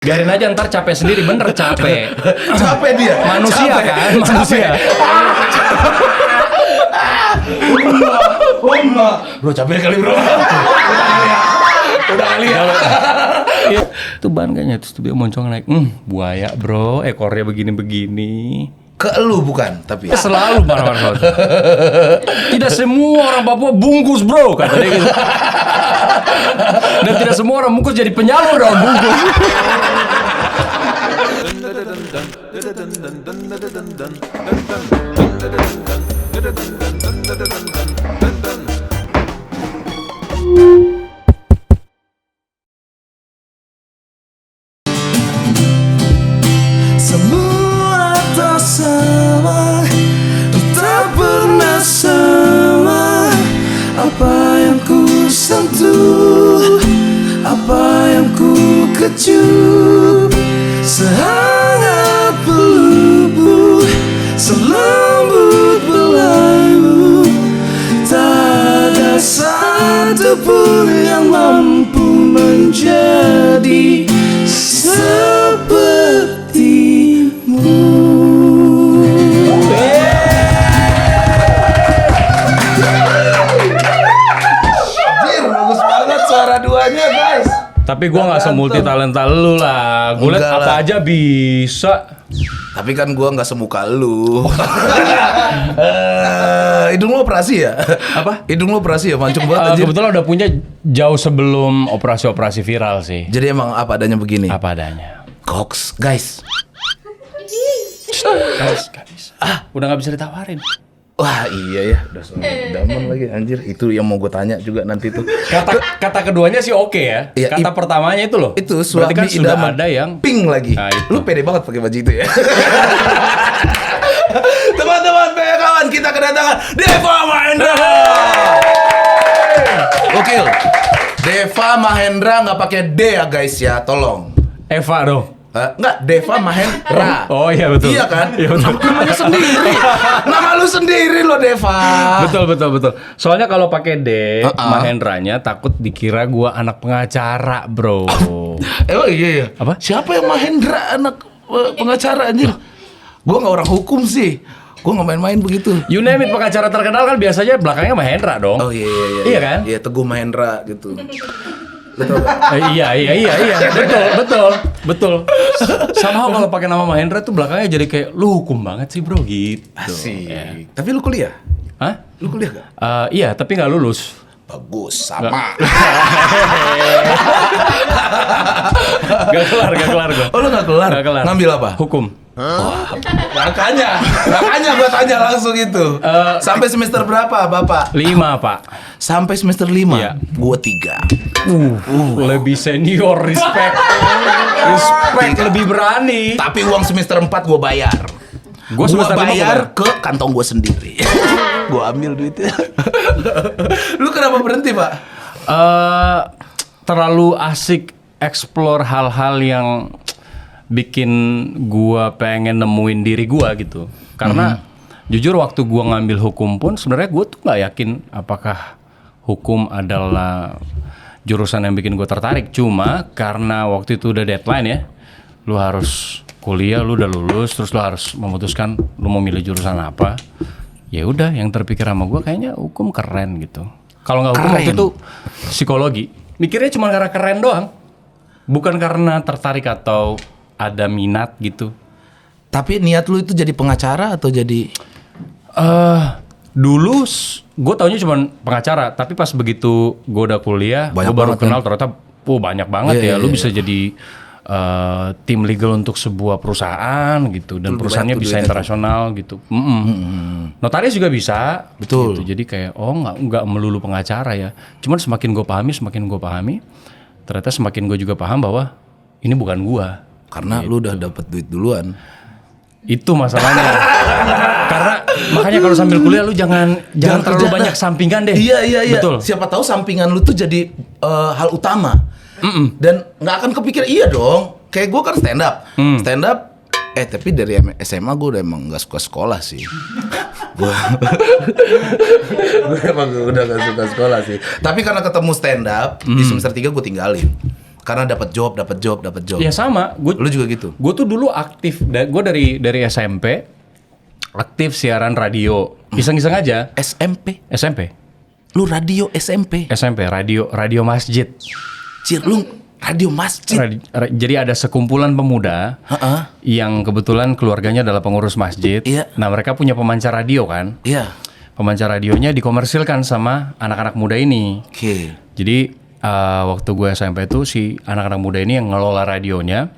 Biarin aja ntar capek sendiri, bener capek. Capek dia. Manusia Capek. kan, manusia. Bro capek kali bro. Udah kali ya. Iya. Itu ban kayaknya, terus dia moncong naik. Buaya bro, ekornya begini-begini. Ke lu bukan, tapi Selalu marah-marah. Tidak semua orang Papua bungkus bro, kata dia gitu. Dan tidak semua orang bungkus jadi penyalur dong bungkus. semua tak sama, tak pernah sama. Apa yang ku sentuh, apa yang ku kecup, sehangat pelupuk, selembut belaimu. Tak ada satu pun yang mampu menjadi sepertimu. Bagus banget suara duanya guys. Tapi gue nggak semulti talenta lu lah. Gue liat Enggak apa lah. aja bisa. Tapi kan gua nggak semuka lu. Hidung lu operasi ya? Apa? Hidung lu operasi ya? Mancung banget anjir. Kebetulan udah punya jauh sebelum operasi-operasi viral sih. Jadi emang apa adanya begini? Apa adanya. Cox, guys. Guys, gak bisa. Udah nggak bisa ditawarin. Wah iya ya, udah daman lagi anjir. Itu yang mau gue tanya juga nanti tuh. Kata keduanya sih oke ya. Iya, Kata pertamanya itu loh. Itu berarti kan suami sudah idaman. ada yang pink lagi. Nah, itu. Lu pede banget pakai baju itu ya. Teman-teman, kawan kita kedatangan Deva Mahendra. Gokil. Deva Mahendra nggak pakai D ya guys ya, tolong. Eva dong. Enggak, Deva Mahendra. Oh iya betul. Iya kan? Iya betul. Namanya sendiri. Nama lu sendiri loh Deva. Betul. Soalnya kalau pakai D, Mahendranya takut dikira gua anak pengacara, bro. Emang iya ya? Apa? Siapa yang Mahendra anak pengacara anjir? Gua nggak orang hukum sih. Gua nggak main-main begitu. You name it, pengacara terkenal kan biasanya belakangnya Mahendra dong. Oh iya. Iya kan? Iya, Teguh Mahendra gitu. Betul. Iya. Betul. Sama kalau pakai nama Mahendra tuh belakangnya jadi kayak lu hukum banget sih, bro, gitu. Asik. Ya. Tapi lu kuliah? Hah? Lu kuliah gak? Iya, tapi nggak lulus. Bagus, sama. Gak kelar gua. Oh lu gak kelar? Nggak kelar. Ngambil apa? Hukum. Makanya gua tanya langsung itu. Sampai semester berapa Bapak? 5, Pak. Sampai semester 5? Iya. Gua 3. Lebih senior, respect, lebih berani. Tapi uang semester 4 gua bayar. Gua Gua semester 5 bayar ke kantong gua sendiri. Gua ambil duitnya. Lu kenapa berhenti, Pak? Terlalu asik explore hal-hal yang bikin gua pengen nemuin diri gua gitu. Karena jujur waktu gua ngambil hukum pun sebenarnya gua tuh nggak yakin apakah hukum adalah jurusan yang bikin gua tertarik. Cuma karena waktu itu udah deadline ya, lu harus kuliah, lu udah lulus, terus lu harus memutuskan lu mau milih jurusan apa. Ya udah, yang terpikir sama gua kayaknya hukum keren gitu. Kalau nggak hukum waktu itu psikologi. Mikirnya cuma karena keren doang, bukan karena tertarik atau ada minat gitu. Tapi niat lu itu jadi pengacara atau jadi Dulu gue taunya cuma pengacara, tapi pas begitu gue udah kuliah, gue Banyak baru banget, kenal ternyata banyak banget Iya, ya. iya, Lu iya. bisa jadi tim legal untuk sebuah perusahaan gitu, dan Lebih perusahaannya banyak tuh bisa duitnya internasional gitu. Notaris juga bisa. Betul. Gitu. Jadi kayak nggak melulu pengacara ya. Cuman semakin gue pahami, ternyata semakin gue juga paham bahwa ini bukan gue. karena lu udah dapet duit duluan. Itu masalahnya. Karena makanya kalau sambil kuliah lu jangan terlalu kerja banyak dah. sampingan deh. Iya. Betul. Siapa tahu sampingan lu tuh jadi hal utama. Dan nggak akan kepikir iya dong. Kayak gue kan stand up. Tapi dari SMA gue udah emang nggak suka sekolah sih. Gue emang udah nggak suka sekolah sih. Tapi karena ketemu stand up di semester 3 gue tinggalin. Karena dapat job. Ya sama, Lu juga gitu? Gue tuh dulu aktif, gue dari SMP aktif siaran radio, iseng-iseng aja. SMP? Lu radio SMP radio masjid. Cir, lu radio masjid? Jadi ada sekumpulan pemuda yang kebetulan keluarganya adalah pengurus masjid. Iya. Nah mereka punya pemancar radio kan. Iya. Pemancar radionya dikomersilkan sama anak-anak muda ini. Oke. Jadi waktu gue SMP itu si anak-anak muda ini yang ngelola radionya,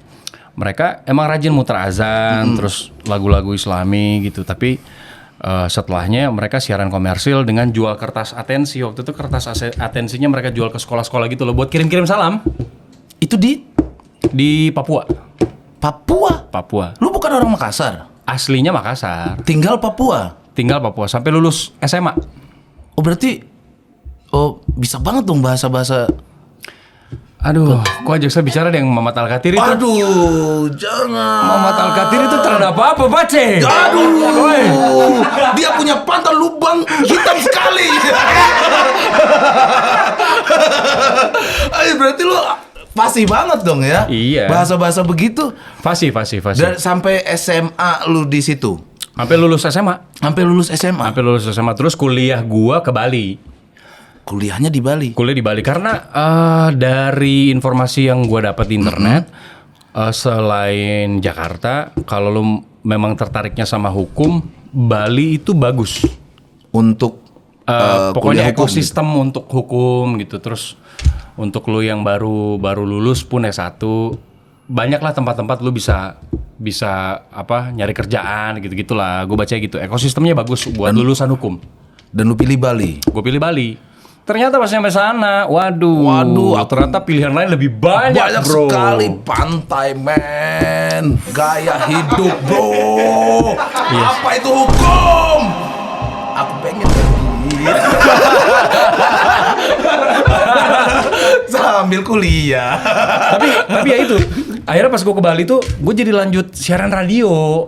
mereka emang rajin muter azan, terus lagu-lagu Islami gitu. Tapi setelahnya mereka siaran komersil dengan jual kertas atensi. Waktu itu kertas atensinya mereka jual ke sekolah-sekolah gitu loh buat kirim-kirim salam. Itu Di Papua. Papua? Lu bukan orang Makassar? Aslinya Makassar. Tinggal Papua Sampai lulus SMA. Oh berarti bisa banget dong bahasa-bahasa. Aduh, kok ajak saya bicara dengan Mamat Al-Kathir itu? Aduh, jangan. Mamat Al-Kathir itu terhadap apa, Bace? Aduh, dia punya pantat lubang hitam sekali. Berarti lu fasih banget dong ya? Iya. Bahasa-bahasa begitu. Fasih. Dan sampai SMA lu di situ. Sampai lulus SMA. Sampai lulus SMA. Terus kuliah gua ke Bali. Kuliahnya di Bali. Kuliah di Bali karena dari informasi yang gua dapat di internet, selain Jakarta, kalau lu memang tertariknya sama hukum, Bali itu bagus Untuk pokoknya kuliah hukum ekosistem untuk hukum gitu. Terus untuk lu yang baru lulus pun S1, banyaklah tempat-tempat lu bisa nyari kerjaan gitu-gitulah. Gue baca gitu. Ekosistemnya bagus buat lulusan hukum. Dan lu pilih Bali. Gue pilih Bali. Ternyata pas sampai sana, waduh, ternyata pilihan lain lebih banyak bro. Sekali pantai men, gaya hidup bro. Yes. Apa itu hukum? Aku pengen pergi. Sambil kuliah. tapi ya itu. Akhirnya pas gue ke Bali tuh, gue jadi lanjut siaran radio.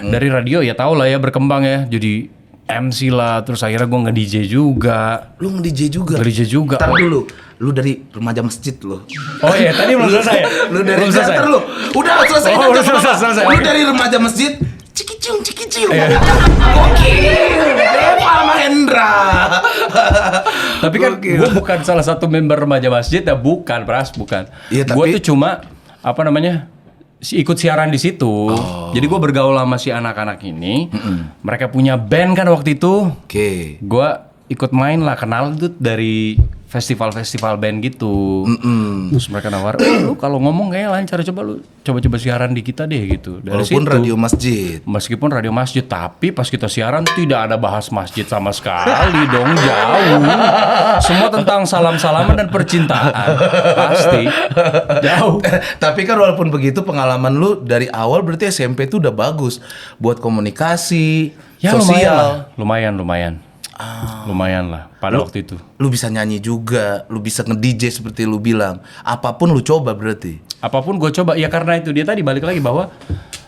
Dari radio ya tau lah ya berkembang ya. Jadi MC lah, terus akhirnya gue nge-DJ juga. Lu nge-DJ juga? Nge-DJ juga. Ntar dulu, lu dari remaja masjid lu. Oh iya, tadi belum selesai. Lu dari selesai. Lu. Udah selesai. Oh, udah selesai. Lu dari remaja masjid, cikiciung. Iya. Gokil, Deva Mahendra. Tapi kan gue bukan salah satu member remaja masjid ya, bukan. Iya, Gue tapi tuh cuma ikut siaran di situ. Jadi gue bergaul sama si anak-anak ini. Mereka punya band kan waktu itu. Oke. Gue ikut main lah, kenal tuh dari festival band gitu. Terus mereka nawar, lu kalau ngomong kayaknya lancar, coba siaran di kita deh gitu. Dari Walaupun situ, radio masjid. meskipun radio masjid, tapi pas kita siaran tidak ada bahas masjid sama sekali dong, jauh. Semua tentang salam-salaman dan percintaan, pasti jauh. Tapi kan walaupun begitu pengalaman lu dari awal berarti SMP tuh udah bagus buat komunikasi, Ya sosial. lumayan lah pada waktu itu. Lu bisa nyanyi juga, lu bisa nge-DJ seperti lu bilang. Apapun lu coba berarti. Apapun gue coba, ya karena itu dia tadi balik lagi bahwa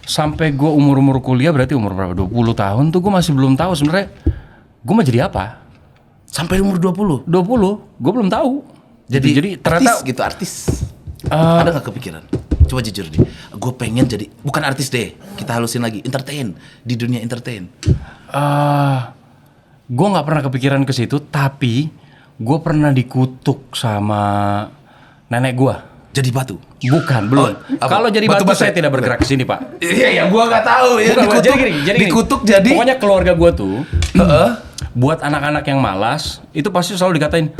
sampai gue umur kuliah, berarti umur berapa? 20 tahun tuh gue masih belum tahu sebenarnya gue mau jadi apa. Sampai umur 20? 20, gue belum tahu. Jadi ternyata artis. Ada gak kepikiran? Coba jujur nih, gue pengen jadi, bukan artis deh, kita halusin lagi, entertain, di dunia entertain. Gue nggak pernah kepikiran ke situ, tapi gue pernah dikutuk sama nenek gue. Jadi batu? Bukan, belum. Apa? Kalau jadi Batu batu bata? saya tidak bergerak ke sini, Pak. Iya, gua nggak tahu ya. Bukan, Dikutuk, jadi gini. dikutuk jadi. Pokoknya keluarga gue tuh, buat anak-anak yang malas, itu pasti selalu dikatain,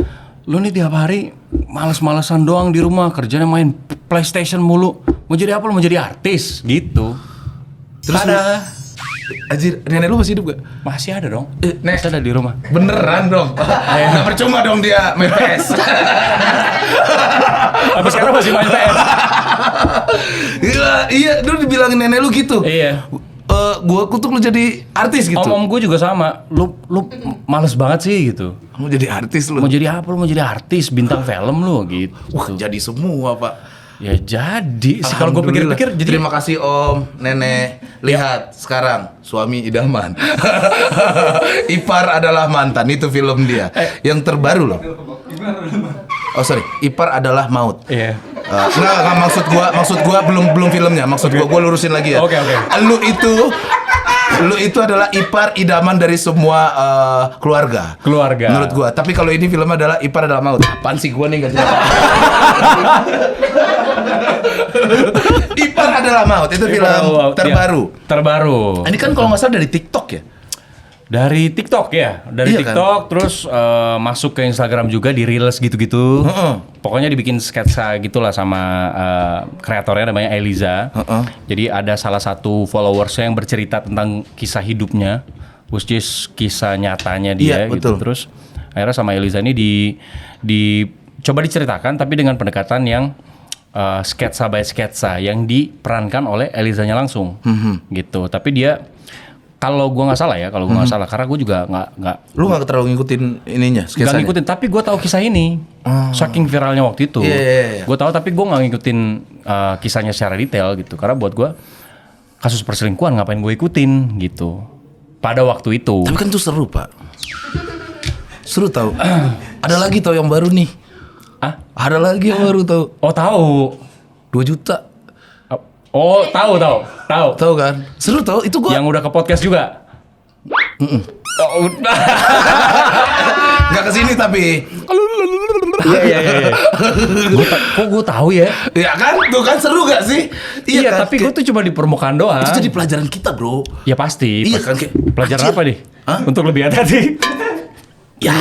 lu nih tiap hari malas-malasan doang di rumah, kerjanya main PlayStation mulu. Mau jadi apa? Lu mau jadi artis, gitu. Terus Anjir, nenek lu masih hidup gak? Masih ada dong. Next. Masih ada di rumah. Beneran dong. Nggak percuma dong dia main PS. Tapi sekarang masih main PS. Iya, dulu dibilangin nenek lu gitu. Iya. Gua kutuk lu jadi artis gitu. Om gue juga sama. Lu males banget sih gitu. Mau jadi artis lu? Mau jadi apa? Lu mau jadi artis, bintang film lu gitu. Wah, jadi semua, Pak. Ya jadi sih kalau gue pikir-pikir jadi. Terima kasih Om, Nenek. Lihat sekarang suami idaman. Ipar adalah mantan, itu film dia. Yang terbaru loh. sorry, ipar adalah maut. Iya. Enggak, maksud gua belum filmnya. Maksud gua lurusin lagi ya. Oke. Lu itu adalah ipar idaman dari semua keluarga. Menurut gua. Tapi kalau ini filmnya adalah ipar adalah maut. Apaan sih gua nih enggak jelas. Ipar adalah maut itu film terbaru. Ini kan kalau nggak salah dari TikTok ya. Dari TikTok ya, Iya TikTok kan? Terus masuk ke Instagram juga di Reels gitu-gitu. Pokoknya dibikin sketsa gitulah sama kreatornya namanya Eliza. Jadi ada salah satu followersnya yang bercerita tentang kisah hidupnya, which is kisah nyatanya dia gitu. Betul. Terus akhirnya sama Eliza ini coba diceritakan tapi dengan pendekatan yang sketsa by sketsa yang diperankan oleh Elizanya langsung, gitu. Tapi dia kalau gue nggak salah karena gue juga nggak. Lu nggak terlalu ngikutin ininya, sketsanya? Nggak ngikutin, tapi gue tahu kisah ini. Saking viralnya waktu itu. Gue tahu, tapi gue nggak ngikutin kisahnya secara detail gitu. Karena buat gue kasus perselingkuhan ngapain gue ikutin gitu. Pada waktu itu. Tapi kan itu seru, Pak. Seru tahu. Ada lagi tahu yang baru nih. Ada lagi yang baru tahu. Oh tahu. 2 juta. Oh tahu. Tahu kan? Seru tahu itu gua. Yang udah ke podcast juga. Oh, udah. Nggak kesini tapi. Iya. Kok gue tahu ya? Iya kan? Tuh kan seru gak sih? Iya, kan? tapi gue tuh cuma di permukaan doang. Itu jadi pelajaran kita, bro. Ya pasti. Iya kan? Pelajaran apa nih? Untuk lebih hati-hati. Ya.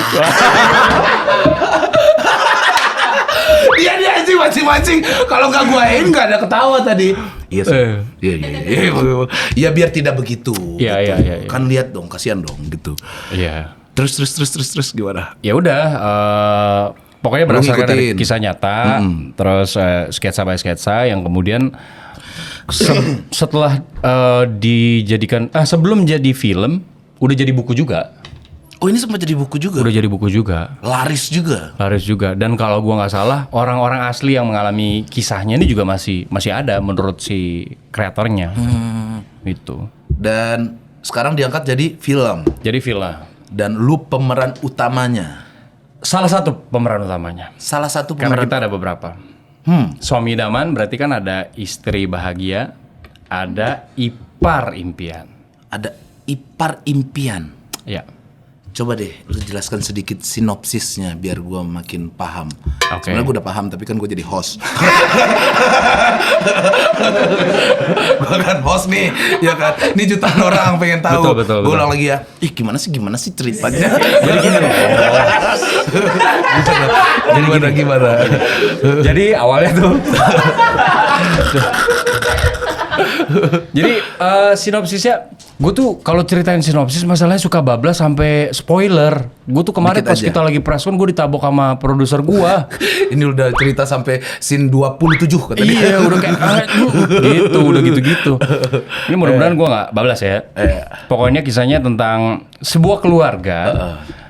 Dia anjing mancing-mancing. Kalau nggak guain nggak ada ketawa tadi. Iya. Ya biar tidak begitu. Iya. Kan lihat dong, kasihan dong gitu. Iya. Terus gimana? Ya udah. Pokoknya berdasarkan dari ngikutin. kisah nyata, terus sketsa by sketsa yang kemudian setelah dijadikan sebelum jadi film udah jadi buku juga. Oh ini sempat jadi buku juga? Udah jadi buku juga. Laris juga. Dan kalau gua nggak salah, orang-orang asli yang mengalami kisahnya ini juga masih ada menurut si kreatornya. Gitu. Dan sekarang diangkat jadi film. Jadi film. Dan lu pemeran utamanya. Salah satu pemeran utamanya. Karena kita ada beberapa. Suami idaman berarti kan ada istri bahagia, ada ipar impian. Ada ipar impian. Ya. Coba deh, lu jelaskan sedikit sinopsisnya biar gua makin paham. Oke. Sebenarnya gua udah paham, tapi kan gua jadi host. Gua kan host nih, ya kan. Ini jutaan orang pengen tahu. Betul. Gua ulang lagi ya. Gimana sih ceritanya? Jadi gini loh. Gimana? Jadi awalnya tuh. Jadi sinopsisnya, gue tuh kalau ceritain sinopsis masalahnya suka bablas sampai spoiler. Gue tuh kemarin Dikit pas aja. kita lagi preskon gue ditabok sama produser gue. Ini udah cerita sampai scene 27 kata dia. Iya udah kayak gitu, udah gitu. Ini mudah-mudahan gue nggak bablas ya. Pokoknya kisahnya tentang sebuah keluarga.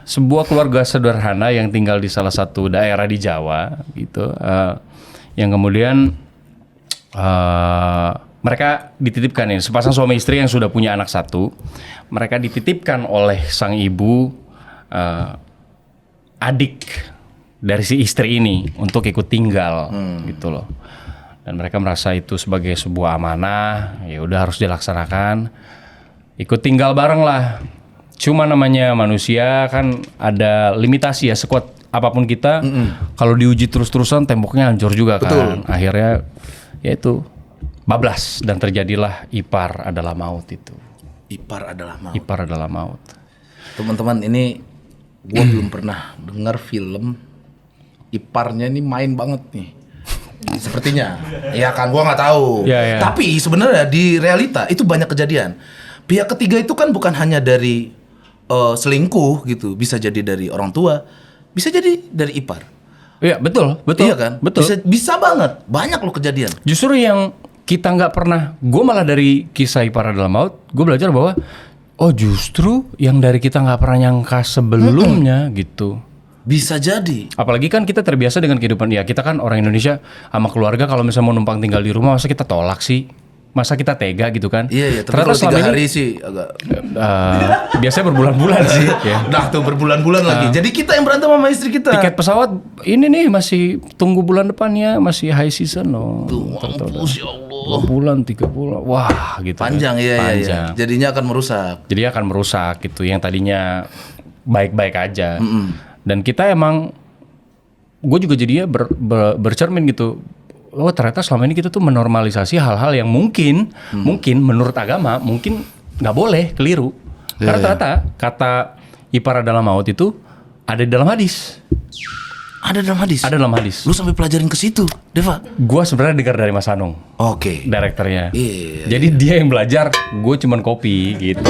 Sebuah keluarga sederhana yang tinggal di salah satu daerah di Jawa gitu. Yang kemudian mereka dititipkan ini sepasang suami istri yang sudah punya anak satu. Mereka dititipkan oleh sang ibu adik dari si istri ini untuk ikut tinggal gitu loh. Dan mereka merasa itu sebagai sebuah amanah, ya udah harus dilaksanakan. Ikut tinggal bareng lah. Cuma namanya manusia kan ada limitasi ya, sekuat apapun kita kalau diuji terus-terusan temboknya hancur juga kan. Betul. Akhirnya ya itu bablas dan terjadilah ipar adalah maut itu. Ipar adalah maut. Ipar adalah maut. Teman-teman, ini gua belum pernah dengar film iparnya ini main banget nih. Sepertinya. Ya kan, gua nggak tahu. Ya. Tapi sebenarnya di realita itu banyak kejadian. Pihak ketiga itu kan bukan hanya dari selingkuh gitu, bisa jadi dari orang tua, bisa jadi dari ipar. Iya betul. Iya kan? Betul. Bisa banget. Banyak loh kejadian. Justru yang kita nggak pernah, gue malah dari kisah ipar adalah maut, gue belajar bahwa oh justru yang dari kita nggak pernah nyangka sebelumnya gitu. Bisa jadi. Apalagi kan kita terbiasa dengan kehidupan, ya kita kan orang Indonesia sama keluarga kalau misalnya mau numpang tinggal di rumah masa kita tolak sih. masa kita tega gitu kan? Iya, tapi kalau 3 hari sih agak biasanya berbulan-bulan sih. Ya. Nah tuh berbulan-bulan lagi. Jadi kita yang berantem sama istri kita. Tiket pesawat ini nih masih tunggu bulan depannya, masih high season loh. Tuh, mampus ya Allah. 2 bulan, 3 bulan, wah gitu. Panjang kan. ya, Panjang. ya. Jadinya akan merusak. Jadi akan merusak gitu, yang tadinya baik-baik aja. Dan kita emang, gue juga jadinya bercermin gitu. Oh ternyata selama ini kita tuh menormalisasi hal-hal yang mungkin menurut agama mungkin nggak boleh, keliru. Karena ternyata kata ipar adalah maut itu ada di dalam hadis. Ada dalam hadis? Ada dalam hadis. Lu sampai pelajarin ke situ, Deva? Gua sebenarnya dengar dari Mas Anung. Oke. Direkturnya. Iya. Jadi dia yang belajar, gue cuman copy gitu.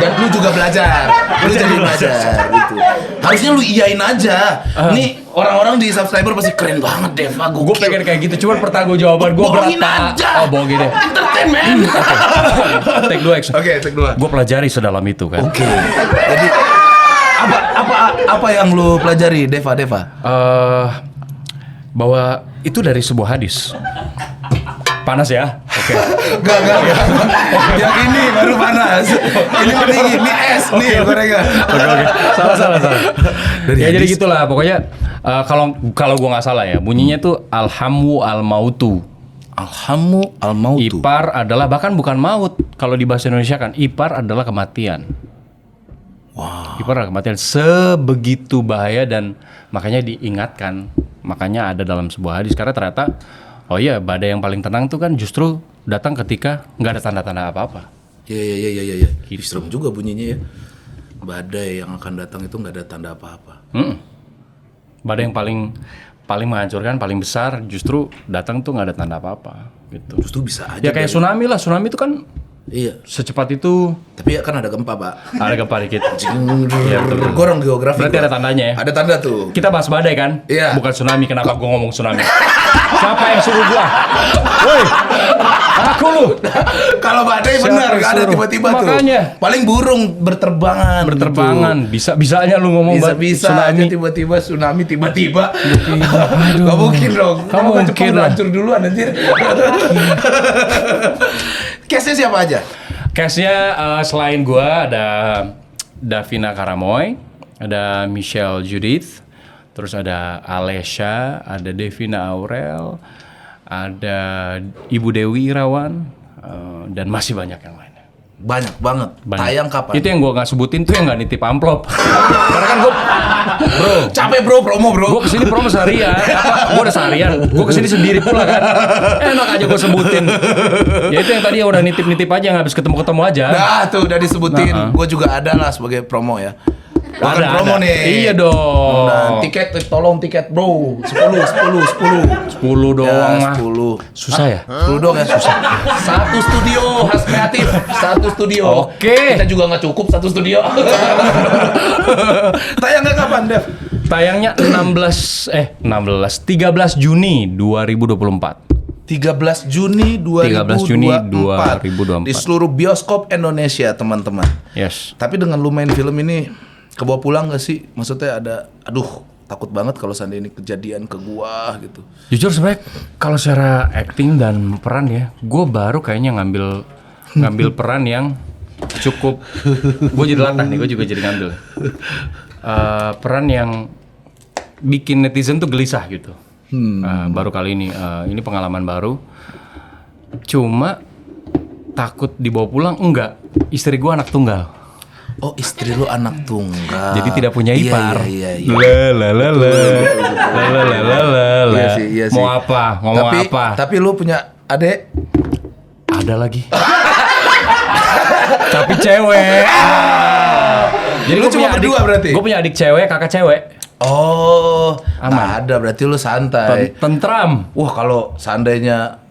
Dan lu juga belajar. Lu jadi belajar gitu. Harusnya lu iyain aja. Nih orang-orang di subscriber pasti keren banget Deva. Gue pengen kayak gitu, cuman pertanggungjawaban gue berat. Bohongin aja. Oh bohongin deh. Entertainment. Take 2 action. Oke, take 2. Gue pelajari sedalam itu kan. Oke. Jadi apa yang lu pelajari, Deva? Bahwa itu dari sebuah hadis. Panas ya? Oke. Enggak. Yang ini baru panas. Ini mendingin, ini es nih gorengan. Oke. Salah. Jadi gitulah pokoknya. Kalau gue nggak salah ya, bunyinya tuh alhamu al-mautu. Alhamu al-mautu. Ipar adalah, bahkan bukan maut. Kalau di bahasa Indonesia kan, ipar adalah kematian. Wow. Ipar adalah kematian. Sebegitu bahaya dan makanya diingatkan. Makanya ada dalam sebuah hadis. Karena ternyata, oh iya, badai yang paling tenang tuh kan justru datang ketika nggak ada tanda-tanda apa-apa. Iya. Gitu. Serem juga bunyinya ya. Badai yang akan datang itu nggak ada tanda apa-apa. Badai yang paling menghancurkan, paling besar justru datang tuh nggak ada tanda apa-apa gitu. Justru bisa aja. Ya kayak tsunami lah, tsunami itu kan iya. Secepat itu. Tapi ya kan ada gempa, Pak. Ada gempa dikit. Iya, betul. Gorong geografi. Berarti ada tandanya ya? Ada tanda tuh. Kita bahas badai kan? Iya. Bukan tsunami, kenapa gue ngomong tsunami? Siapa yang suruh gua? Woi, aku lu. Kalau badai benar, gak ada tiba-tiba tuh. Makanya. Paling burung berterbangan. Gitu. Bisa-bisanya lu ngomong bisa aja tiba-tiba tsunami tiba-tiba. Aduh. Gak mungkin dong. Kamu mungkin lah. Hancur duluan anjir. Case-nya siapa aja? Case-nya selain gua ada Davina Karamoy, ada Michelle Judith, terus ada Alesha, ada Devina Aurel, ada Ibu Dewi Irawan, dan masih banyak yang lainnya. Banyak banget. Tayang kapan? Itu yang gue nggak sebutin tuh yang nggak nitip amplop. Karena kan gue, bro, capek bro, promo bro. Gue kesini promo seharian. Gue udah seharian. Gue kesini sendiri pula kan. Enak aja gue sebutin. Ya itu yang tadi udah nitip-nitip aja, nggak habis ketemu-ketemu aja. Nah tuh udah disebutin. Gue juga ada lah sebagai promo ya. Bukan promo ada. nih. Iya dong. Nah, tolong tiket bro. 10 doang ya, mah. 10. Susah ya? 10 doang ya susah. Satu studio khas kreatif. Satu studio. Oke. Kita juga nggak cukup satu studio. Tayangnya kapan, Dev? Tayangnya 13 Juni 2024. 13 Juni 2024. Di seluruh bioskop Indonesia, teman-teman. Yes. Tapi dengan lu main film ini kebawa pulang gak sih? Maksudnya ada, takut banget kalau seandainya ini kejadian ke gua gitu. Jujur sebenarnya kalau secara acting dan peran ya, gue baru kayaknya ngambil peran yang cukup. Gue jadi latah nih, gue juga jadi ngambil peran yang bikin netizen tuh gelisah gitu. Baru kali ini pengalaman baru. Cuma takut dibawa pulang, enggak. Istri gue anak tunggal. Oh, istri lu anak tunggal. Jadi tidak punya ipar. Iya. Iya sih. Mau apa? Ngomong apa? Tapi lu punya adek? Ada lagi. Tapi cewek. Jadi lu cuma berdua berarti? Gue punya adik cewek, kakak cewek. Oh, aman. Ada berarti lu santai. Tentram. Wah, kalau seandainya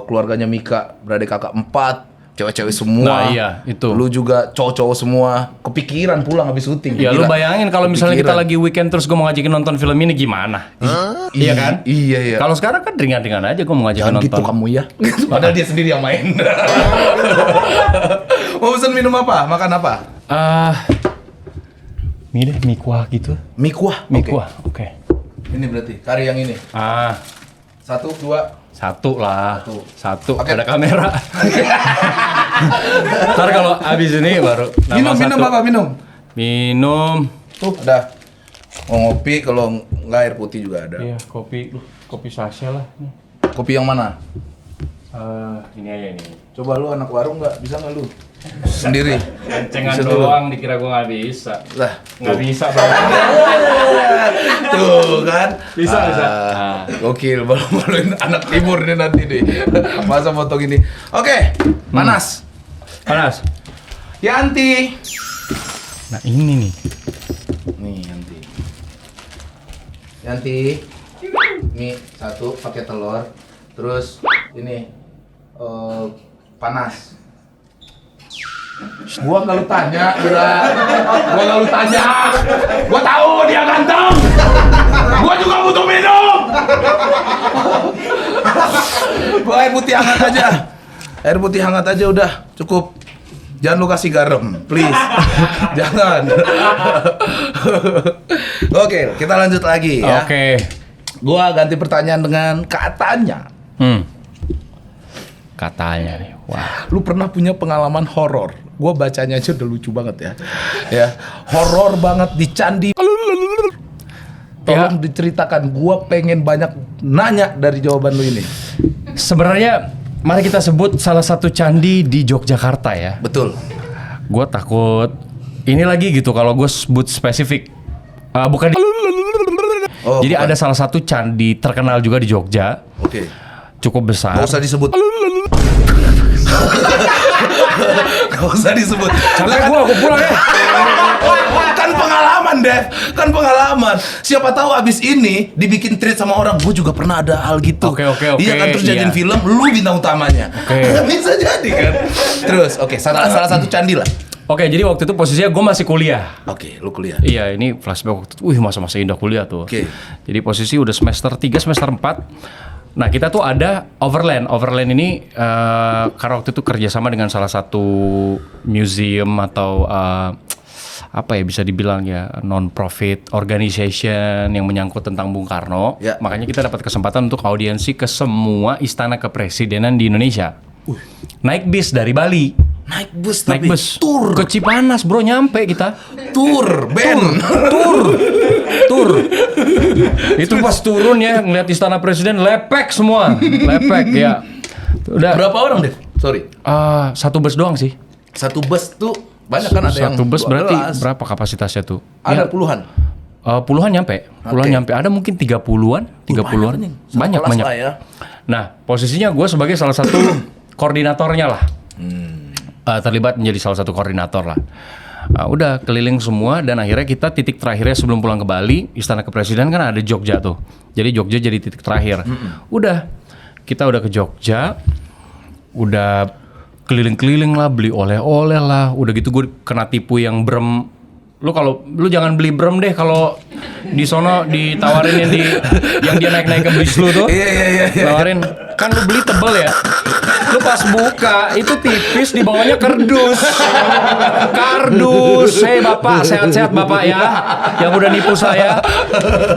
keluarganya Mika beradik kakak 4, cewek-cewek semua. Nah iya, itu. Lu juga cowok-cowok semua. Kepikiran pulang habis syuting. Ya lu bayangin kalau misalnya kita lagi weekend terus gue mau ngajakin nonton film ini gimana? Iya kan? Iya. Kalau sekarang kan ringan-ringan aja gue mau ngajakin nonton. Gitu kamu ya. Padahal dia sendiri yang main. Mau pesen minum apa? Makan apa? Mie kuah gitu. Mie kuah. Mie kuah. Oke. Ini berarti kari yang ini. 1, 2, 1. Satu lah. Satu. Oke. Ada kamera. Ntar kalau habis ini baru nama Minum satu. apa minum? Minum. Tuh ada. Mau ngopi, kalau nggak air putih juga ada. Iya, kopi sachet lah. Kopi yang mana? Ini aja nih. Coba lu anak warung nggak? Bisa nggak lu? Sendiri. Kencengan Bisa dulu. doang dikira gua nggak bisa. Lah, Nggak bisa banget. tuh kan. Bisa. Gokil, malu-maluin anak timur nih nanti nih. Masa foto gini. Oke, panas. Panas. Yanti. Nah ini nih. Nih Yanti. Yanti. Mie satu pakai telur. Terus ini panas. Gua nggak lu tanya, gua nggak lu tanya. Gua tahu dia ganteng. Gua juga butuh minum. Gua air putih hangat aja. Air putih hangat aja udah cukup. Jangan lu kasih garam, please. Jangan. Oke, kita lanjut lagi ya. Oke. Gua ganti pertanyaan dengan katanya. Katanya nih. Wah. Lu pernah punya pengalaman horor? Gua bacanya aja udah lucu banget ya. Ya, horor banget di candi. Tolong diceritakan. Gua pengen banyak nanya dari jawaban lu ini. Sebenarnya mari kita sebut salah satu candi di Yogyakarta ya. Betul. Gue takut ini lagi gitu kalau gue sebut spesifik. Bukan di... Oh, Jadi bukan. ada salah satu candi terkenal juga di Jogja. Oke. Cukup besar. Gak usah disebut. Gak usah disebut. Capek gue pulang ya. Kan pengalaman, Dev. Kan pengalaman. Siapa tahu abis ini dibikin treat sama orang. Gue juga pernah ada hal gitu. Oke. Iya kan, terus jadiin Iya. film, lu bintang utamanya. Oke. Bisa jadi kan. Terus, oke, salah satu candi lah. Oke, jadi waktu itu posisinya gue masih kuliah. Oke, lu kuliah. Iya, ini flashback waktu itu. Masa-masa indah kuliah tuh. Oke. Jadi posisi udah semester 3, semester 4. Nah, kita tuh ada Overland. Overland ini karena waktu itu kerjasama dengan salah satu museum atau apa ya bisa dibilang ya non-profit organization yang menyangkut tentang Bung Karno. Ya. Makanya kita dapat kesempatan untuk audiensi ke semua istana kepresidenan di Indonesia. Naik bis dari Bali. Naik bus Naik tapi bus tur. ke Cipanas bro, nyampe kita. Tur, band. Tur. Itu pas turun ya ngeliat istana presiden lepek semua, lepek ya. Udah. Berapa orang, Dev? Sorry. Satu bus doang sih. Satu bus tuh banyak kan, ada yang Satu bus 12. berarti berapa kapasitasnya tuh? Ada Ya, puluhan. puluhan nyampe. Puluhan Oke. nyampe. Ada mungkin 30-an, 30-an. Banyak nih. Satu Banyak kelas banyak. lah ya. Nah, posisinya gue sebagai salah satu koordinatornya lah. Terlibat menjadi salah satu koordinator lah. Udah keliling semua dan akhirnya kita titik terakhirnya sebelum pulang ke Bali, istana kepresidenan kan ada Jogja tuh. Jadi Jogja jadi titik terakhir. Udah kita udah ke Jogja, udah keliling-keliling lah, beli oleh-oleh lah. Udah gitu gue kena tipu yang brem. Lu jangan beli brem deh kalau di sono ditawarin yang dia naik-naik ke bis lu tuh. Iya. Tawarin, kan lu beli tebel ya. Lu pas buka itu tipis, di bawahnya kardus. Kardus. Bapak, sehat-sehat Bapak ya. Yang udah nipu saya.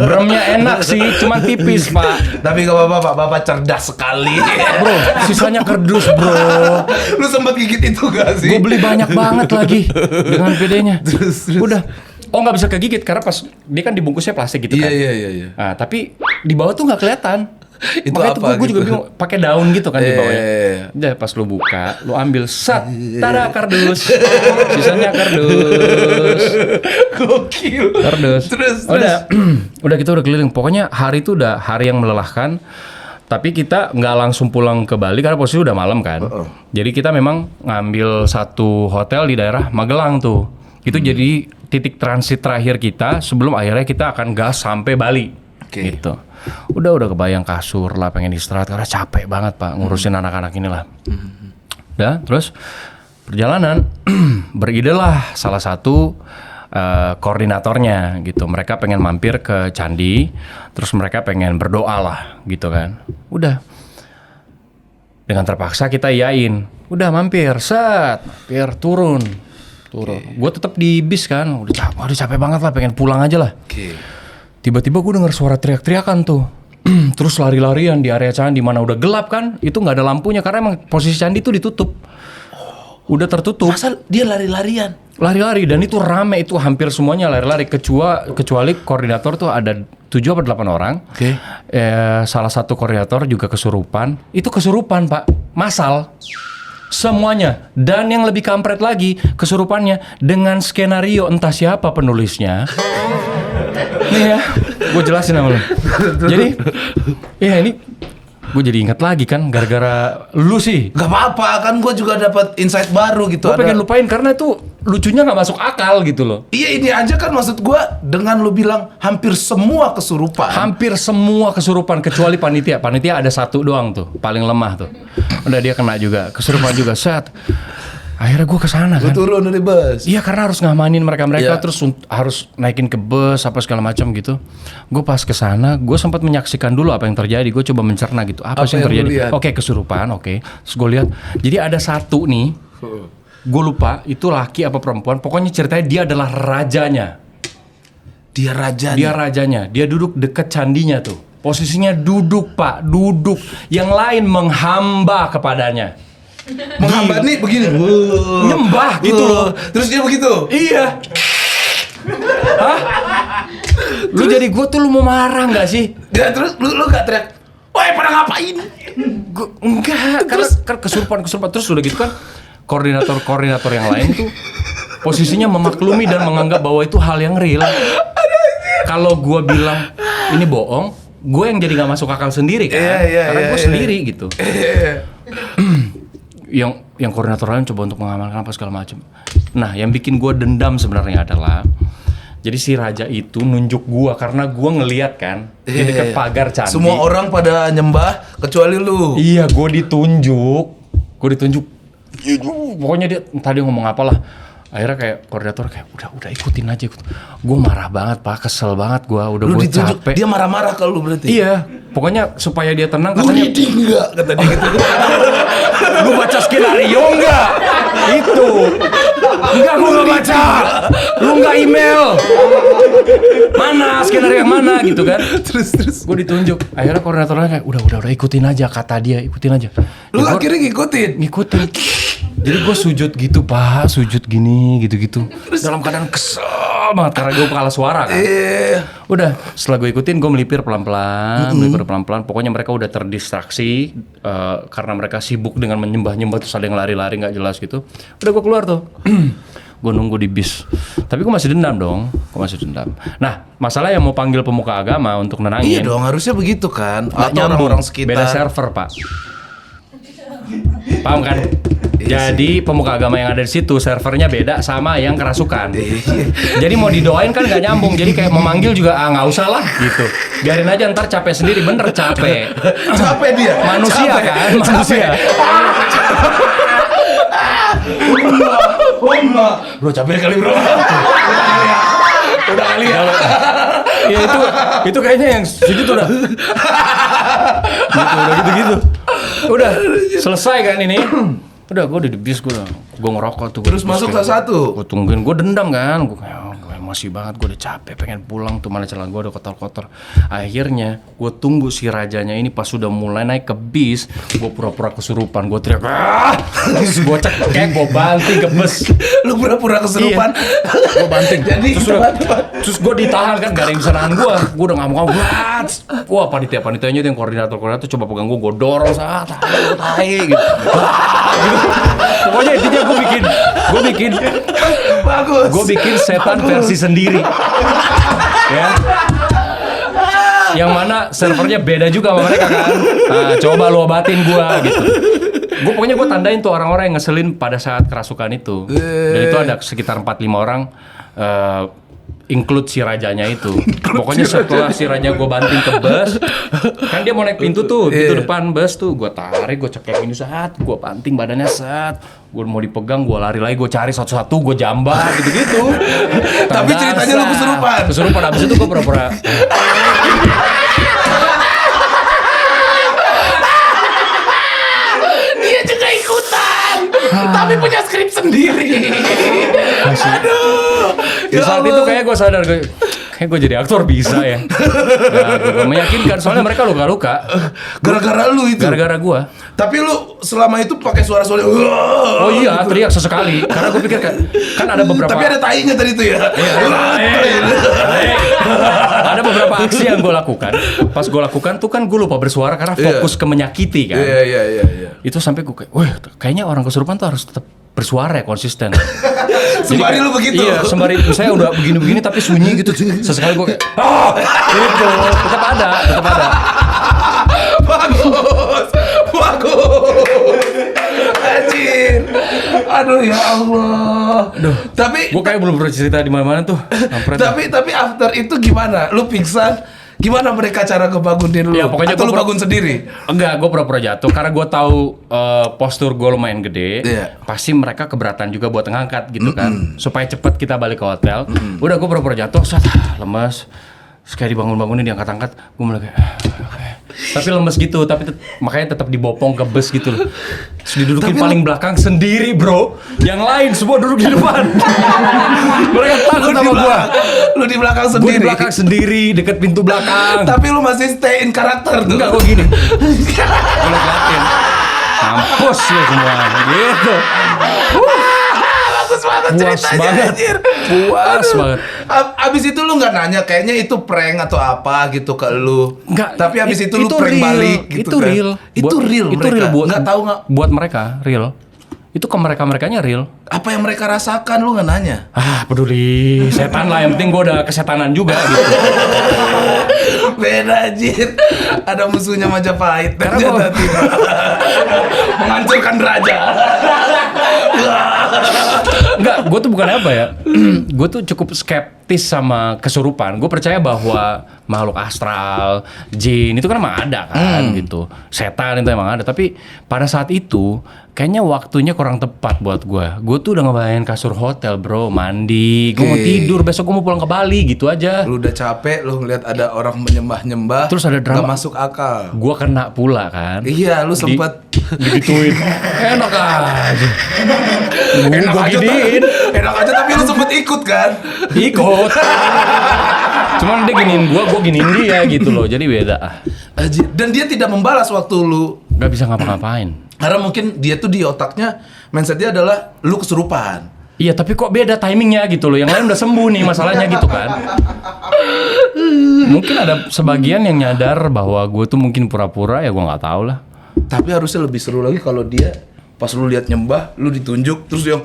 Bremnya enak sih, cuman tipis, Pak. Tapi gak apa-apa, Pak. Bapak cerdas sekali. Bro, sisanya kardus, bro. Lu sempat gigit itu gak sih? Gue beli banyak banget lagi dengan PD-nya. Terus. Udah. Oh nggak bisa kegigit karena pas dia kan dibungkusnya plastik gitu kan. Iya. Nah, tapi di bawah tuh nggak kelihatan. Itu Makanya apa gue juga gitu? bingung pakai daun gitu kan di bawahnya. Iya. Udah pas lu buka, lu ambil sat, tada kardus. Sisanya kardus. Gokil. Kardus. Terus. Udah kita udah keliling. Pokoknya hari itu udah hari yang melelahkan. Tapi kita nggak langsung pulang ke Bali karena posisi udah malam kan. Jadi kita memang ngambil satu hotel di daerah Magelang tuh. Itu jadi titik transit terakhir kita sebelum akhirnya kita akan gas sampai Bali. Oke. Gitu. Udah kebayang kasur lah, pengen istirahat karena capek banget Pak ngurusin anak-anak ini lah. Udah, terus perjalanan beride lah salah satu koordinatornya gitu. Mereka pengen mampir ke candi, terus mereka pengen berdoa lah gitu kan. Udah. Dengan terpaksa kita iyain. Udah mampir, mampir turun. Gue tetap di bis kan, udah capek banget lah, pengen pulang aja lah. Oke. Tiba-tiba gue denger suara teriak-teriakan tuh. Terus lari-larian di area candi mana udah gelap kan, itu nggak ada lampunya karena emang posisi candi itu ditutup, udah tertutup. Masa dia lari-larian? Lari-lari dan itu rame, itu hampir semuanya lari-lari kecuali koordinator tuh ada 7 atau 8 orang. Oke. Salah satu koordinator juga kesurupan. Itu kesurupan, Pak. Massal. Semuanya. Dan yang lebih kampret lagi, kesurupannya dengan skenario entah siapa penulisnya. Nih ya, gue jelasin sama lu. Jadi, ya ini gue jadi ingat lagi kan gara-gara lu sih. Gak apa-apa, kan gue juga dapat insight baru gitu. Gue pengen lupain karena itu lucunya nggak masuk akal gitu loh. Iya, ini aja kan maksud gue dengan lu bilang hampir semua kesurupan. Hampir semua kesurupan kecuali panitia. Panitia ada satu doang tuh, paling lemah tuh. Udah dia kena juga, kesurupan juga. Set. Akhirnya gue kesana Lu kan. turun dari bus. Iya karena harus ngamanin mereka Iya. terus harus naikin ke bus apa segala macam gitu. Gue pas kesana, gue sempat menyaksikan dulu apa yang terjadi. Gue coba mencerna gitu. Apa sih yang yang lu terjadi? lihat? Oke, kesurupan, oke. Terus gue lihat. Jadi ada satu nih. Gue lupa itu laki apa perempuan. Pokoknya ceritanya dia adalah rajanya. Dia raja. Dia rajanya. Dia duduk deket candinya tuh. Posisinya duduk, Pak, duduk. Yang lain menghamba kepadanya. menghambat nih begini. Nyembah gitu loh. Terus dia begitu. Iya. Hah? Lu jadi gue tuh lu mau marah nggak sih? Ya, terus lu gak teriak, "Woi, pada ngapain?" Gua, enggak. Karena kesurupan terus udah gitu kan. Koordinator yang lain tuh posisinya memaklumi dan menganggap bahwa itu hal yang real. Kalau gue bilang ini bohong, gue yang jadi nggak masuk akal sendiri kan. Karena gue sendiri gitu. Yang koordinator lain coba untuk mengamankan apa segala macam. Nah, yang bikin gue dendam sebenarnya adalah jadi si raja itu nunjuk gue karena gue ngeliat kan di dekat pagar candi. Semua orang pada nyembah kecuali lu. Iya, gue ditunjuk. Pokoknya dia tadi ngomong apalah. Akhirnya kayak koordinator kayak udah ikutin aja. Gue marah banget, Pak, kesel banget gue. Udah Lu gue ditunjuk, capek. dia marah-marah kalau lu berarti. Iya, pokoknya supaya dia tenang Lu katanya. reading enggak kata dia gitu. Lu baca skenario enggak? Itu. Enggak, gua enggak baca. Lu enggak email. Mana skenario yang mana gitu kan? Terus Gue ditunjuk. Akhirnya koordinatornya kayak udah ikutin aja kata dia, ikutin aja. lu Ya, gua akhirnya ngikutin. Jadi gue sujud gitu, Pak, sujud gini gitu-gitu. Dalam keadaan kesel banget karena gue kalah suara kan. Udah, setelah gue ikutin, gue melipir pelan-pelan. Pokoknya mereka udah terdistraksi karena mereka sibuk dengan menyembah-nyembah terus ada yang lari-lari nggak jelas gitu. Udah gue keluar tuh. Gue nunggu di bis. Tapi gue masih dendam dong. Nah, masalah yang mau panggil pemuka agama untuk nenangin. Iya dong, harusnya begitu kan. nggak Atau nyambung. orang-orang sekitar. Beda server, Pak. Paham kan? Jadi pemuka agama yang ada di situ servernya beda sama yang kerasukan. Jadi mau didoain kan nggak nyambung. Jadi kayak mau manggil juga nggak usah lah gitu. Biarin aja ntar capek sendiri, bener capek. Capek dia. Manusia Capek. kan, manusia. Bro, capek kali bro. Udah kali ya. Ya itu kayaknya yang segitu udah. Gitu. Udah selesai kan ini. Udah gue di bis gue ngerokok tuh. Terus masuk satu-satu. Gue tungguin, gue dendam kan. Gue kayak gue emosi banget, gue udah capek pengen pulang tuh, mana celana gue udah kotor-kotor. Akhirnya gue tunggu si rajanya ini pas sudah mulai naik ke bis, gue pura-pura kesurupan, gue teriak, terus gue cekek, gue banting ke bus. Lu pura-pura kesurupan. Gue banting. Jadi Terus gue ditahan kan, gak ada yang bisa nahan gue. Gue udah ngamuk-ngamuk. Wah, panitianya itu yang koordinator coba pegang gue dorong saat tahi gitu. Pokoknya intinya gue bikin bagus. gue bikin setan versi sendiri. Ya. Yang mana servernya beda juga sama mereka kan. Nah, coba lu obatin gue gitu. Pokoknya gue tandain tuh orang-orang yang ngeselin pada saat kerasukan itu. Dan itu ada sekitar 4-5 orang include si rajanya itu. Pokoknya setelah si raja gue banting ke bus, kan dia mau naik pintu tuh, pintu depan bus tuh, gue tarik, gue cekek ini saat, gue banting badannya saat, gue mau dipegang, gue lari lagi, gue cari satu-satu, gue jambar gitu-gitu. Tapi ceritanya lu kesurupan. Kesurupan, abis itu gue pura-pura. Dia juga ikutan. Tapi punya skrip sendiri. Aduh. Di saat itu kayak gue sadar, kayak kayak gue jadi aktor bisa ya. Nah, gue meyakinkan soalnya mereka luka-luka. Gara-gara lu itu. Gara-gara gue. Tapi lu selama itu pakai suara-suara. Oh iya, teriak sesekali. Karena gue pikir kan ada beberapa. Tapi ada tainya tadi itu ya. Ada beberapa aksi yang gue lakukan. Pas gue lakukan tuh kan gue lupa bersuara karena fokus ke menyakiti kan. Iya. Itu sampai gue kayak, wah kayaknya orang kesurupan tuh harus tetap bersuara ya, konsisten. Sembari lu begitu. Iya, sembari saya udah begini-begini tapi sunyi gitu. Sesekali gue kayak, gitu. Tetap ada. Bagus. Anjir. Aduh ya Allah. Tapi gue kayak belum pernah cerita di mana-mana tuh. tapi after itu gimana? Lu pingsan? Gimana mereka cara ngebangunin lu? Ya, pokoknya atau lu gua bangun sendiri? Enggak, gue pura-pura jatuh karena gue tahu postur gue lumayan gede. Iya. Pasti mereka keberatan juga buat ngangkat gitu kan. Supaya cepet kita balik ke hotel. Udah gue pura-pura jatuh, lemes. Terus kayak dibangun-bangunin, diangkat-angkat. Gue mulai kayak, tapi lemes gitu. Makanya tetap dibopong ke bus gitu loh. Terus didudukin paling belakang sendiri bro. Yang lain semua duduk di depan. Mereka takut sama gue. Lu di belakang Gue sendiri. di belakang sendiri, deket pintu belakang. Tapi lu masih stay in karakter tuh. Enggak, gue gini. Gue liatin. Mampus lu semua gitu. Bagus banget Puas ceritanya banget. anjir. Puas banget. Abis itu lu gak nanya kayaknya itu prank atau apa gitu ke lu. Enggak. Tapi abis itu lu prank real. balik gitu Itu kan. real. Itu real Itu mereka. real buat Nggak tahu nggak buat mereka real. Itu ke mereka-merekanya real. apa yang mereka rasakan lu nggak nanya. Peduli setan lah, yang penting gue udah kesetanan juga gitu. Beda anjir. Ada musuhnya Majapahit. Karena Ternyata tidak. Menghancurkan raja. Enggak, gue tuh bukan apa ya. Gue tuh cukup skeptis sama kesurupan. Gue percaya bahwa makhluk astral, jin itu kan emang ada kan gitu. Setan itu emang ada. Tapi pada saat itu kayaknya waktunya kurang tepat buat gue. Gue tuh udah ngebayangin kasur hotel bro, mandi. Gue mau tidur, besok gue mau pulang ke Bali gitu aja. Lu udah capek, lu ngeliat ada orang menyembah-nyembah. Terus ada drama. Gak masuk akal. Gue kena pula kan. Iya, lu sempet digituin. Enak aja. Gue giniin. Enak aja tapi lu sempet ikut kan? Ikut. Cuman dia giniin gue giniin dia gitu loh. Jadi beda. Dan dia tidak membalas waktu lu. Gak bisa ngapa-ngapain. Karena mungkin dia tuh di otaknya mindsetnya adalah lu kesurupan. Iya, tapi kok beda timingnya gitu loh. Yang lain udah sembuh nih masalahnya gitu kan. Mungkin ada sebagian yang nyadar bahwa gue tuh mungkin pura-pura, ya gue nggak tahu lah. Tapi harusnya lebih seru lagi kalau dia pas lu lihat nyembah, lu ditunjuk terus dia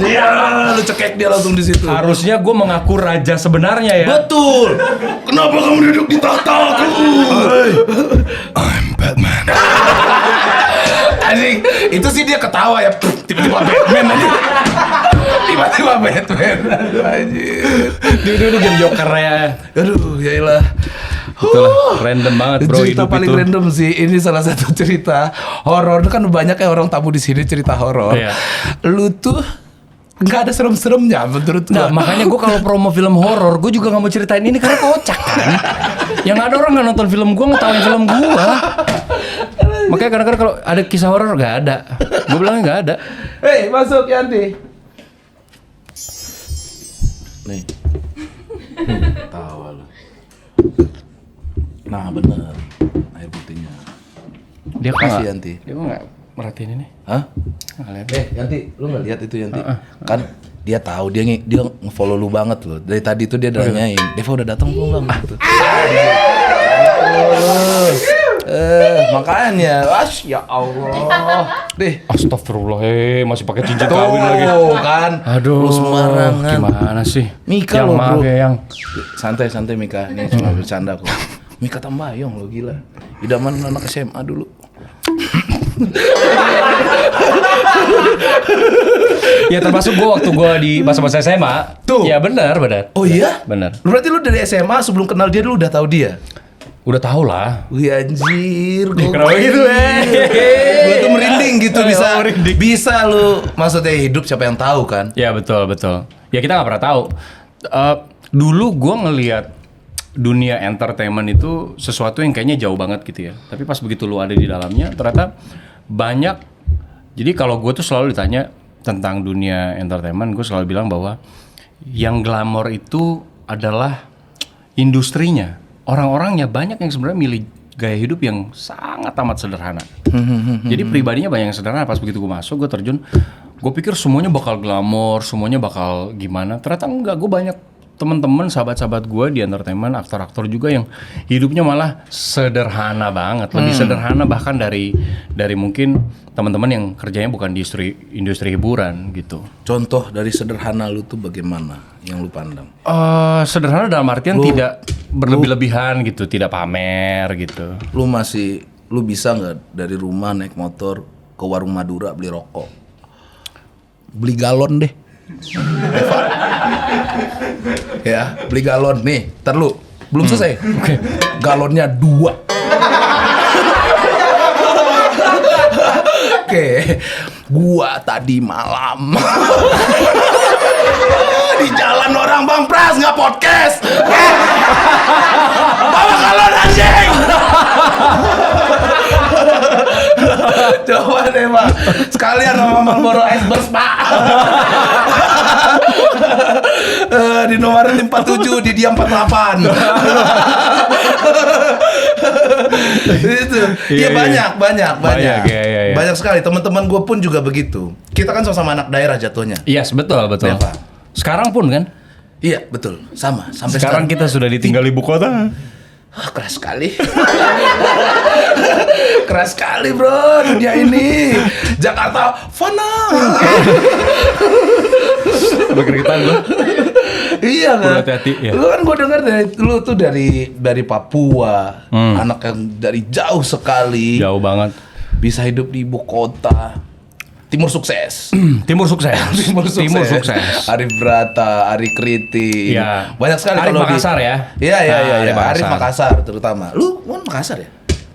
ya, lu cekek dia langsung di situ. Harusnya gue mengaku raja sebenarnya ya. Betul. Kenapa kamu duduk di tahtaku? I'm Batman. Anjing, itu sih dia ketawa ya. Tiba-tiba Batman aja. Tiba-tiba Batman. Aduh anjir. Dia jadi joker ya. Aduh, yailah. Itulah, random banget bro Cerita hidup paling itu. random sih. Ini salah satu cerita horor. Kan banyak ya orang tamu di sini cerita horor. Iya. Lu tuh nggak ada serem-seremnya menurut gua. Nah, makanya gue kalau promo film horor, gue juga nggak mau ceritain ini karena kocak kan. Yang ada orang nggak nonton film gue, ngetawain film gue. Makanya kadang-kadang kalau ada kisah horor nggak ada. Gue bilangnya nggak ada. Hei, masuk Yanti. Nih. Tawa lu. Nah, bener. Air putihnya. Dia kok Kasih, nggak- Yanti. Dia kok nggak merhatiin ini? Hah? Nggak lihat. Yanti, lu nggak lihat itu Yanti? Kan dia tahu, dia nge-follow lu banget loh. Dari tadi tuh dia nanyain, Deva udah datang belum bang? Gitu. Makanya, ya Allah. Deh. Astagfirullah, masih pakai cincin kawin lagi. Tuh kan. Aduh, Lu sembarangan. gimana sih? Mika yang loh, maaf bro. ya yang. Santai-santai Mika, ini cuma bercanda kok. Mika Tambayong lo gila. Idaman anak SMA dulu. Ya termasuk gue waktu gue di masa-masa SMA. Tuh. Ya benar. Oh iya? Benar. Berarti lu dari SMA sebelum kenal dia dulu udah tahu dia? Udah tau lah. Wih anjir, Kenapa gitu, Gue tuh merinding gitu bisa. Oh, merinding. Bisa lu maksudnya hidup siapa yang tahu kan? Ya betul. Ya kita nggak pernah tahu. Dulu gue ngelihat dunia entertainment itu sesuatu yang kayaknya jauh banget gitu ya. Tapi pas begitu lu ada di dalamnya, ternyata banyak. Jadi kalau gue tuh selalu ditanya, tentang dunia entertainment, gue selalu bilang bahwa yang glamor itu adalah industrinya. Orang-orangnya banyak yang sebenarnya milih gaya hidup yang sangat amat sederhana. Jadi pribadinya banyak yang sederhana. Pas begitu gue masuk, gue terjun, gue pikir semuanya bakal glamor, semuanya bakal gimana. Ternyata enggak, gue banyak teman-teman, sahabat-sahabat gue di entertainment, aktor-aktor juga yang hidupnya malah sederhana banget, lebih sederhana bahkan dari mungkin teman-teman yang kerjanya bukan di industri hiburan gitu. Contoh dari sederhana lu tuh bagaimana yang lu pandang? Sederhana dalam artian tidak berlebih-lebihan gitu, tidak pamer gitu. Lu bisa nggak dari rumah naik motor ke warung Madura beli rokok, beli galon deh. Ya, beli galon nih. Ntar lu, belum selesai. Oke. Galonnya 2. Oke. Gua tadi malam di jalan orang Bang Pras nggak podcast. Bawa galon anjing. Coba deh Pak, sekalian sama Marlboro Iceberg Pak. Di nomor 47, di dia 48. Itu. Iya banyak. Iya. Banyak sekali. Teman-teman gue pun juga begitu. Kita kan sama-sama anak daerah jatuhnya. Iya, yes, betul. Ya, Pak. Sekarang pun kan? Iya, betul. Sama. Sampai Sekarang kita sudah ditinggal ibu kota. Keras sekali. Keras sekali bro dunia ini. Jakarta fana. Berkeringetan gue. Iya kan. Hati-hati, ya. Lu kan gue dengar lu tuh dari Papua, anak yang dari jauh sekali. Jauh banget. Bisa hidup di ibu kota. Timur sukses. Timur sukses. Timur sukses. Arif Brata, Ari Kriti. Iya. Banyak sekali Arif kalau Makassar ya. Iya. Arif Arif Makassar terutama. Lu Makassar ya?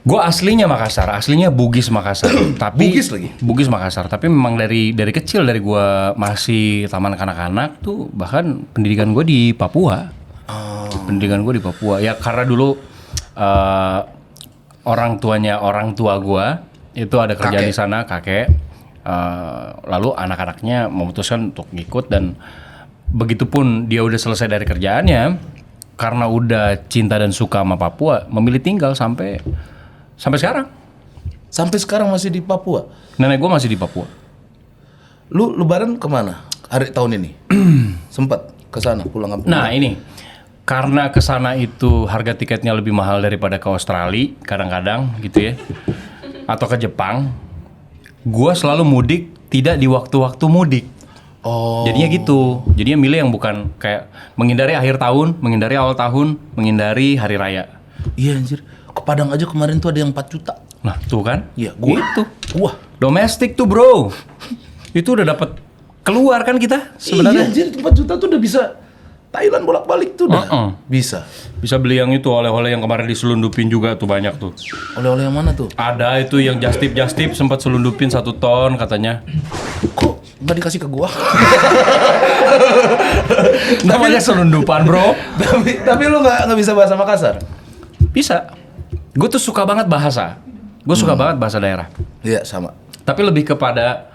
Gue aslinya Makassar, aslinya Bugis Makassar. Tapi Bugis lagi? Bugis Makassar. Tapi memang dari kecil, dari gue masih taman kanak-kanak tuh, bahkan pendidikan gue di Papua. Pendidikan gue di Papua. Ya karena dulu orang tua gue itu ada kerja di sana, kakek. Lalu anak-anaknya memutuskan untuk ngikut, dan begitupun dia udah selesai dari kerjaannya, karena udah cinta dan suka sama Papua, memilih tinggal sampai sekarang. Sampai sekarang masih di Papua. Nenek gue masih di Papua. Lu lebaran kemana hari tahun ini? Sempat ke sana pulang kampung. Nah ini karena ke sana itu harga tiketnya lebih mahal daripada ke Australia kadang-kadang gitu ya, atau ke Jepang. Gua selalu mudik tidak di waktu-waktu mudik. Oh. Jadinya gitu. Jadinya milih yang bukan kayak menghindari akhir tahun, menghindari awal tahun, menghindari hari raya. Iya anjir. Ke Padang aja kemarin tuh ada yang 4 juta. Nah, tuh kan? Iya, gua. Itu. Wah, Domestik tuh, Bro. Itu udah dapat keluar kan kita sebenarnya. Iya anjir, 4 juta tuh udah bisa Thailand bolak-balik tuh udah. Bisa. Bisa beli yang itu, oleh-oleh yang kemarin diselundupin juga tuh, banyak tuh. Oleh-oleh yang mana tuh? Ada itu yang just tip sempat selundupin 1 ton katanya. Kok nggak dikasih ke gua? Namanya selundupan, Bro. tapi lu nggak bisa bahasa Makassar? Bisa. Gue tuh suka banget bahasa. Gue suka banget bahasa daerah. Iya, sama. Tapi lebih kepada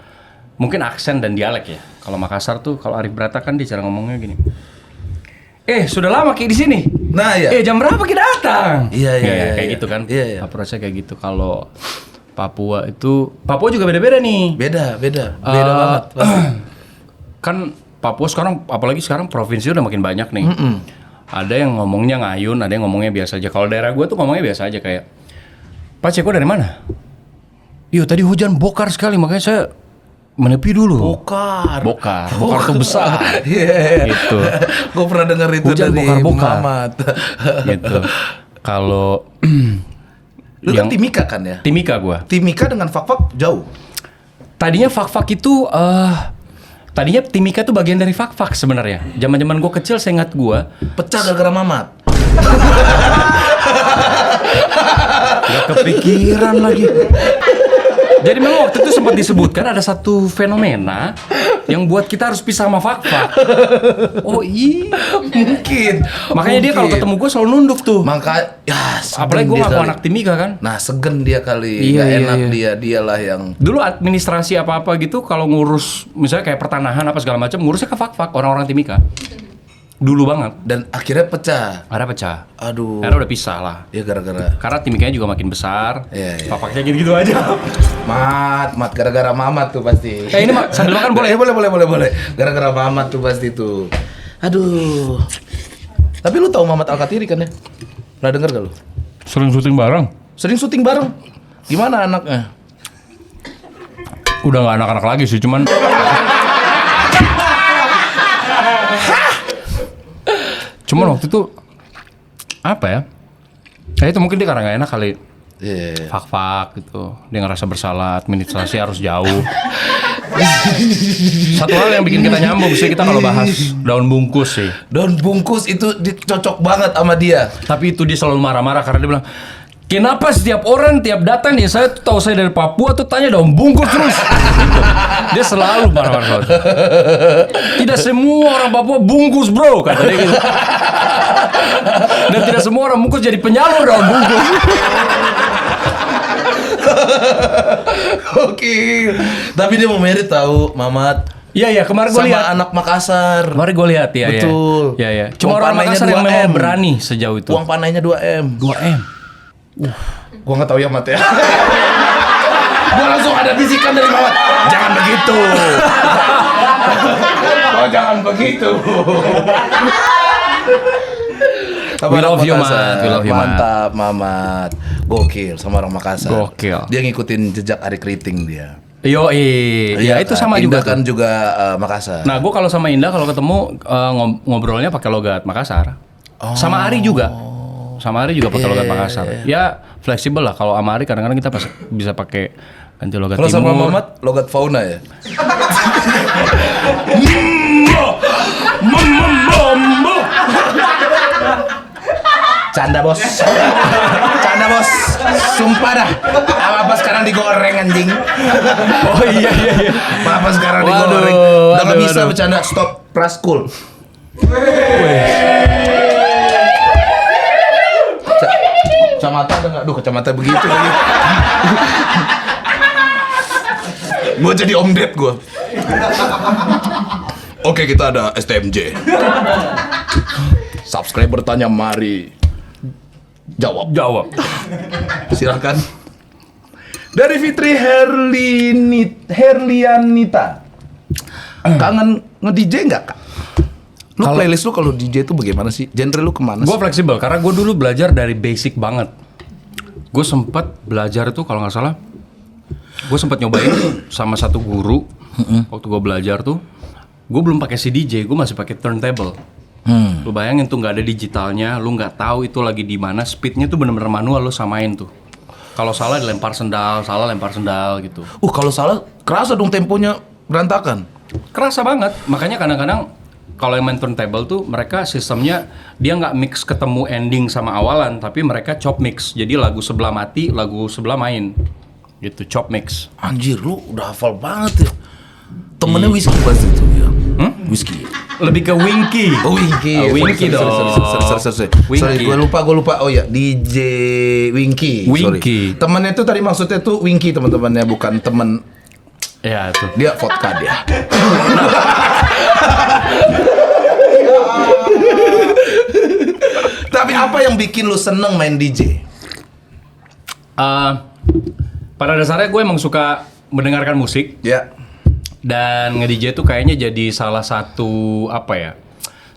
mungkin aksen dan dialek ya. Kalau Makassar tuh, kalau Arif Brata kan dia cara ngomongnya gini. Sudah lama kayak di sini. Nah, iya. Jam berapa kita datang? Iya, kayak iya. gitu kan. Iya. Approach-nya kayak gitu. Kalau Papua juga beda-beda nih. Beda banget. Kan Papua sekarang, apalagi sekarang provinsi udah makin banyak nih. Ada yang ngomongnya ngayun, ada yang ngomongnya biasa aja. Kalau daerah gue tuh ngomongnya biasa aja kayak, Pak Ceko dari mana? Iya tadi hujan bokar sekali, makanya saya menepi dulu. Bokar tuh besar. Iya. Gitu. Gue pernah denger itu Hujan dari bokar. Muhammad. Gitu. Kalau Lu kan Timika kan ya? Timika gue. Timika dengan Fak-Fak jauh. Tadinya Fak-Fak itu tadinya Timika tuh bagian dari Fak-Fak sebenarnya. Zaman-zaman gue kecil, saya ingat gue Pecah gara-gara Mamat. gak kepikiran lagi. Jadi memang waktu itu sempat disebutkan ada satu fenomena yang buat kita harus pisah sama Fak-Fak. Oh iya, Mungkin. makanya dia kalau ketemu gue selalu nunduk tuh. Maka ya Apalagi gue dia ngaku kali. anak Timika kan. Nah, segen dia kali. Iya, Nggak iya, enak iya. dialah yang Dulu administrasi apa-apa gitu kalau ngurus misalnya kayak pertanahan apa segala macam ngurusnya ke Fak-Fak orang-orang Timika. Dulu banget. dan akhirnya pecah. Akhirnya pecah. Aduh. Akhirnya udah pisah lah. Ya gara-gara Karena Timikanya juga makin besar. Iya, iya. Fak-Faknya gitu-gitu aja. Mat gara-gara Mamat tuh pasti. Ini Mak, sambil makan boleh? Boleh. Gara-gara Mamat tuh pasti tuh. Aduh. Tapi lu tahu Mamat Al-Katiri kan ya? Pernah denger gak lu? Sering syuting bareng. Sering syuting bareng. Gimana anaknya? Udah nggak anak-anak lagi sih, cuman waktu itu apa ya? Itu mungkin dia karena nggak enak kali. Iya. Fak-Fak gitu. Dia ngerasa bersalah, administrasi harus jauh. Satu hal yang bikin kita nyambung sih kita kalau bahas daun bungkus sih. Daun bungkus itu cocok banget sama dia. Tapi itu dia selalu marah-marah karena dia bilang, kenapa setiap orang tiap datang nih saya tuh tahu saya dari Papua tuh tanya daun bungkus terus. Gitu. Dia selalu marah-marah. Tidak semua orang Papua bungkus bro kata dia gitu. Dan tidak semua orang bungkus jadi penyalur daun bungkus. Oke. Tapi dia mau merit tahu Mamat. Iya kemarin gue Sama lihat. anak Makassar. Kemarin gue lihat ya. Betul. Iya. Cuma Uang orang panainya Makassar yang 2M. memang berani sejauh itu. Uang panainya 2M. 2M. Gua nggak tahu ya Mat ya. Gua langsung ada bisikan dari Mamat. Jangan begitu. Oh jangan begitu. We love you, Mat. We love you, Mat. Mantap, Mamat. Gokil sama orang Makassar. Gokil. Dia ngikutin jejak Ari Kriting dia. Ya itu sama Indah juga kan tuh. juga Makassar. Nah, gue kalau sama Indah kalau ketemu ngobrolnya pakai logat Makassar. Sama Ari juga. Sama Ari juga pakai logat Makassar. Ya fleksibel lah. Kalau sama Ari kadang-kadang kita bisa pakai ganti logat Kalau timur. sama Mamat logat fauna ya. Canda bos. Canda bos. Sumpah dah. Apa sekarang digoreng anjing. Oh iya. Apa sekarang Waduh, digoreng. Udah nggak waduh, bisa waduh. bercanda. Stop. Praskul. Kacamata ada nggak? Duh kacamata begitu lagi. Gue jadi Om Ded gue. Oke kita ada STMJ. Subscriber tanya mari jawab. Silakan. Dari Fitri Herlianita. Kangen nge-DJ nggak kak? Lu playlist lu kalau DJ tuh bagaimana sih? Genre lu kemana Gue sih? fleksibel karena gue dulu belajar dari basic banget. Gue sempet belajar tuh kalau nggak salah, gue sempet nyobain sama satu guru waktu gue belajar tuh. Gue belum pakai CDJ, gue masih pakai turntable. Lu bayangin tuh nggak ada digitalnya, lu nggak tahu itu lagi di mana, speednya tuh bener-bener manual lu samain tuh. Kalau salah dilempar sendal, salah lempar sendal gitu. Kalau salah kerasa dong temponya berantakan. Kerasa banget, makanya kadang-kadang kalau yang main turntable tuh mereka sistemnya dia nggak mix ketemu ending sama awalan, tapi mereka chop mix. Jadi lagu sebelah mati, lagu sebelah main. Gitu, chop mix. Anjir lu udah hafal banget ya. Temennya Whiskey pasti itu ya. Whiskey. Lebih ke Winky. Oh Winky. Winky dong. Sorry. Winky. Gue lupa. Oh ya DJ Winky. Winky. Sorry. Temennya tuh tadi maksudnya tuh Winky teman-temannya bukan temen. Ya tuh. Dia vodka dia. Tapi apa yang bikin lu seneng main DJ? Pada dasarnya gue emang suka mendengarkan musik Ya. dan nge-DJ tuh kayaknya jadi salah satu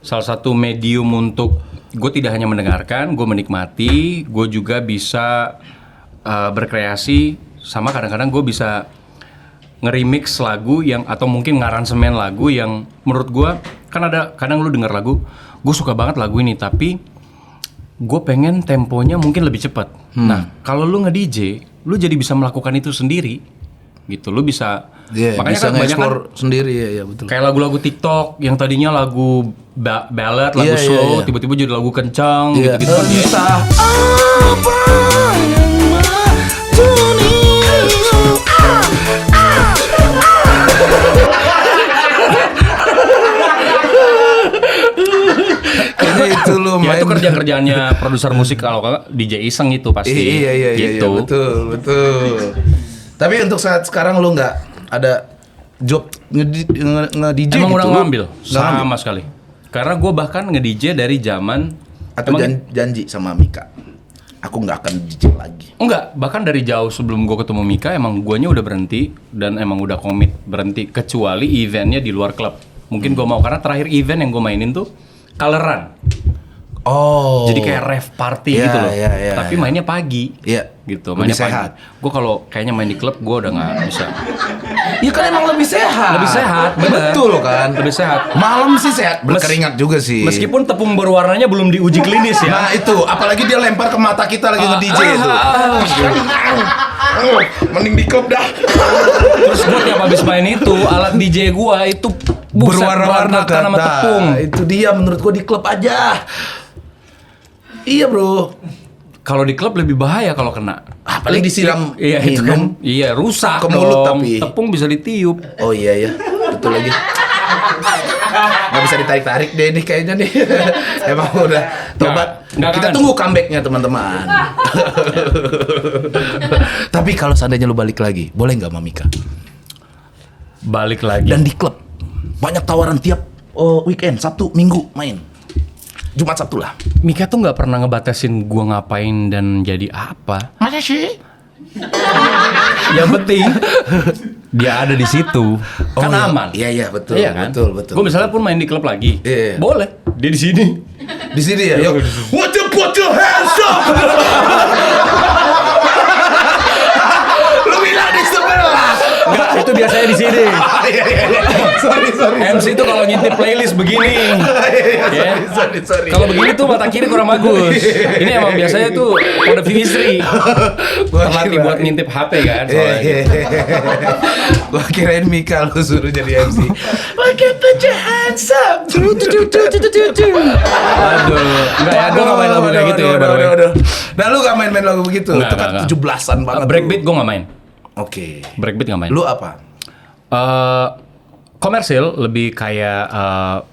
salah satu medium untuk gue tidak hanya mendengarkan, gue menikmati, gue juga bisa berkreasi, sama kadang-kadang gue bisa nge-remix lagu yang atau mungkin ngaransemen lagu yang menurut gue kan ada kadang lu denger lagu, gue suka banget lagu ini tapi gue pengen temponya mungkin lebih cepat. Nah, kalau lu nge-DJ, lu jadi bisa melakukan itu sendiri. Gitu, lu bisa makanya bisa kan banyak nge-explore sendiri ya betul. kayak lagu-lagu TikTok yang tadinya lagu ballad, lagu Iya, slow, iya. tiba-tiba jadi lagu kencang Iya. gitu-gitu kan. Entah apa yang gitu lu Ya main. itu kerjaan-kerjaannya produser musik kalau kagak DJ iseng itu pasti. Iya, Gitu. betul. Tapi untuk saat sekarang lu nggak ada job nge-DJ Emang gitu? udah Lu ngambil nggak ngambil? sama sekali. Karena gue bahkan nge-DJ dari zaman Atau janji sama Mika, aku nggak akan DJ lagi. enggak, bahkan dari jauh sebelum gue ketemu Mika emang guanya udah berhenti dan emang udah komit berhenti kecuali eventnya di luar klub. Mungkin gue mau karena terakhir event yang gue mainin tuh Coloran. Oh. Jadi kayak rave party Iya, gitu loh. iya, Tapi iya. mainnya pagi. Iya. Gitu, Lebih mainnya sehat. pagi. Gue kalau kayaknya main di klub gue udah nggak bisa. Iya kan emang lebih sehat. Lebih sehat, bener. Betul kan. Lebih sehat. Malam sih sehat, berkeringat juga sih. Meskipun tepung berwarnanya belum diuji klinis ya. Nah itu, apalagi dia lempar ke mata kita lagi nge-DJ itu. Mending di klub dah. Terus gue tiap habis main itu alat DJ gue itu buset, Berwarna-warna berantakan sama kata. tepung. Itu dia menurut gua di klub aja. Iya bro. Kalau di klub lebih bahaya kalau kena. Apalagi disiram Iya itu minum. kan. Iya rusak Ke mulut dong. tapi. Tepung bisa ditiup. Oh iya betul lagi. Gak bisa ditarik-tarik deh ini kayaknya nih. Emang udah tobat. Nggak Kita kan. tunggu comebacknya teman-teman. Tapi kalau seandainya lu balik lagi, boleh nggak sama Mika? Balik lagi. Dan di klub banyak tawaran tiap weekend, Sabtu, Minggu main. Jumat Sabtu lah. Mika tuh nggak pernah ngebatasin gue ngapain dan jadi apa. Masa sih? Yang penting dia ada di situ. Kan iya. aman. Iya betul. Iya kan? Betul. Gue misalnya pun main di klub lagi. Iya. Boleh. Dia di sini. Di sini ya. Yuk. Put your hands up. Lu bilang di sebelah. Enggak, itu biasanya di sini. Iya. Sorry. MC itu kalau ngintip playlist begini. Ya. Sorry. Kalau begini tuh mata kiri kurang bagus. Ini emang biasanya tuh kode view istri. Terlatih buat ngintip HP kan. Soalnya. Gua kirain Mika lu suruh jadi MC. Put your hands up. Aduh, enggak ya, gue gak main lagu kayak gitu ya. by the way. Nah lu gak main lagu begitu? Nggak, Itu kan nggak. 17-an banget. Breakbeat gue gak main. Oke. Breakbeat gak main. Lu apa? Komersil lebih kayak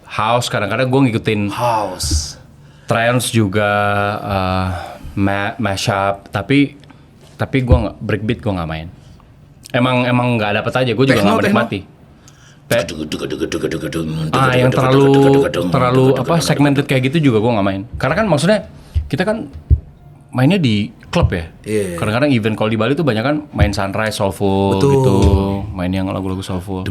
house. Kadang-kadang gue ngikutin House. trance juga, mashup. Tapi gue nggak breakbeat gue nggak main. Emang nggak dapet aja. Gue juga Techno, nggak menikmati. Yang terlalu apa segmented kayak gitu juga gue nggak main. Karena kan maksudnya kita kan mainnya di klub ya. Iya. Kadang-kadang event kalau di Bali tuh banyak kan main sunrise soulful Betul. gitu, main yang lagu-lagu soulful.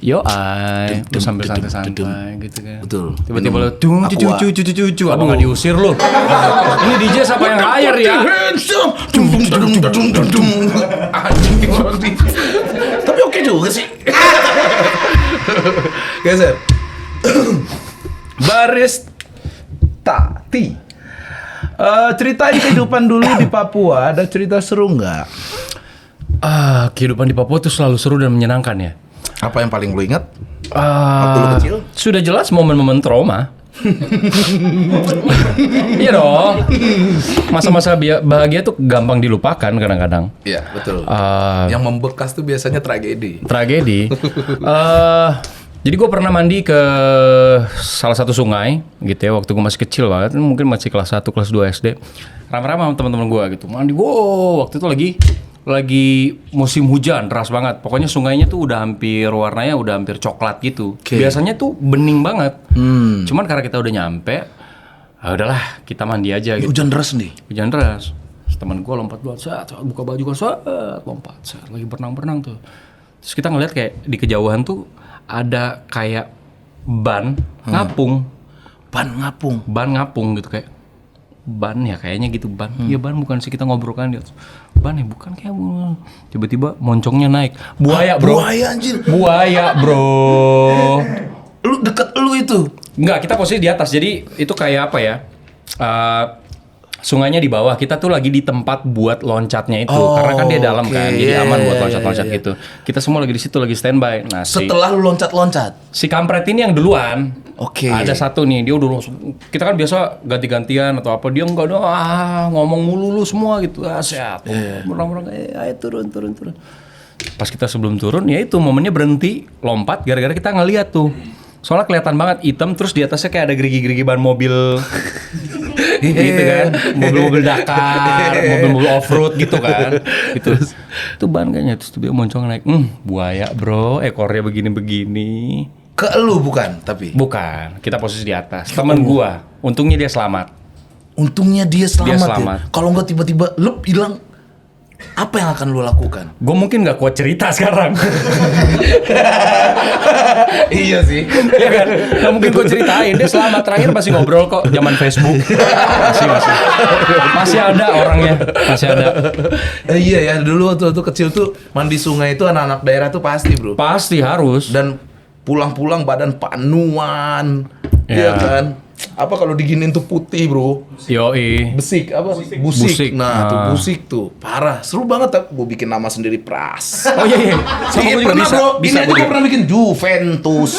Yo ay, terus sambil santai-santai gitu kan. Betul. Tiba-tiba lo Minum cucu, apa nggak diusir lo? Ini DJ siapa yang hire ya? Anjing banget. Tapi oke juga sih. Geser. Baris Tati. Ceritain kehidupan dulu di Papua. Ada cerita seru nggak? Kehidupan di Papua tuh selalu seru dan menyenangkan ya. Apa yang paling lu ingat? Waktu lu kecil? Sudah jelas momen-momen trauma. Iya dong. Masa-masa bahagia tuh gampang dilupakan kadang-kadang. Iya, betul. Ah. Yang membekas tuh biasanya tragedi. Tragedi. Jadi gue pernah mandi ke salah satu sungai gitu ya waktu gue masih kecil banget, mungkin masih kelas 1, kelas 2 SD. Rame-rame sama teman-teman gue gitu. Mandi, wow, waktu itu lagi musim hujan deras banget. Pokoknya sungainya tuh udah warnanya udah hampir coklat gitu. Okay. Biasanya tuh bening banget. Cuman karena kita udah nyampe, udahlah kita mandi aja gitu. Hujan deras nih. Hujan deras. Terus teman gue lompat saat buka baju kan lompat lagi berenang tuh. Terus kita ngeliat kayak di kejauhan tuh ada kayak ban ngapung. Ban ngapung Gitu kayak ban ya kayaknya gitu ban. Iya ban bukan sih, kita ngobrol kan dia. Ban ya bukan kayak tiba-tiba moncongnya naik. Buaya, Bro. Buaya anjir. Buaya, Bro. Lu deket lu itu. Enggak, kita posisi di atas. Jadi itu kayak apa ya? Sungainya di bawah, kita tuh lagi di tempat buat loncatnya itu, karena kan dia dalam kan, jadi aman buat loncat-loncat gitu. Kita semua lagi di situ, lagi standby. Nah, Setelah lu loncat-loncat. si kampret ini yang duluan. Oke. Ada satu nih, dia udah langsung. Kita kan biasa ganti-gantian atau apa, dia enggak dong, ngomong mulu lu semua gitu. Sehat. Merang-merang, ayo turun. Pas kita sebelum turun, ya itu momennya berhenti, lompat, gara-gara kita ngeliat tuh Soalnya kelihatan banget hitam, terus di atasnya kayak ada gerigi-gerigi ban mobil. Gitu kan, mobil-mobil Dakar, mobil-mobil off-road gitu kan. Gitu. Itu ban kayaknya, terus dia moncong naik. Buaya bro, ekornya begini-begini. Ke lu bukan tapi? Bukan, kita posisi di atas. Temen gua, untungnya dia selamat. Untungnya dia selamat, selamat. ya. Kalau nggak tiba-tiba lep hilang, apa yang akan lu lakukan? Gue mungkin nggak kuat cerita sekarang. Iya sih. Iya kan? Nggak mungkin gue ceritain. Dia selamat, terakhir masih ngobrol kok zaman Facebook. Masih ada orangnya, masih ada. Iya ya, dulu waktu kecil tuh mandi sungai itu anak-anak daerah tuh pasti bro. Pasti harus. Dan pulang-pulang badan panuan, iya Ya. kan? Apa kalau diginin tuh putih bro? Yoi. Besik apa? Busik. Nah, tuh busik tuh parah. Seru banget. Gue bikin nama sendiri Pras. Oh iya iya. Sama Iya gue juga pernah bisa. bro. Bisa Ini aja gue gue pernah bikin Juventus.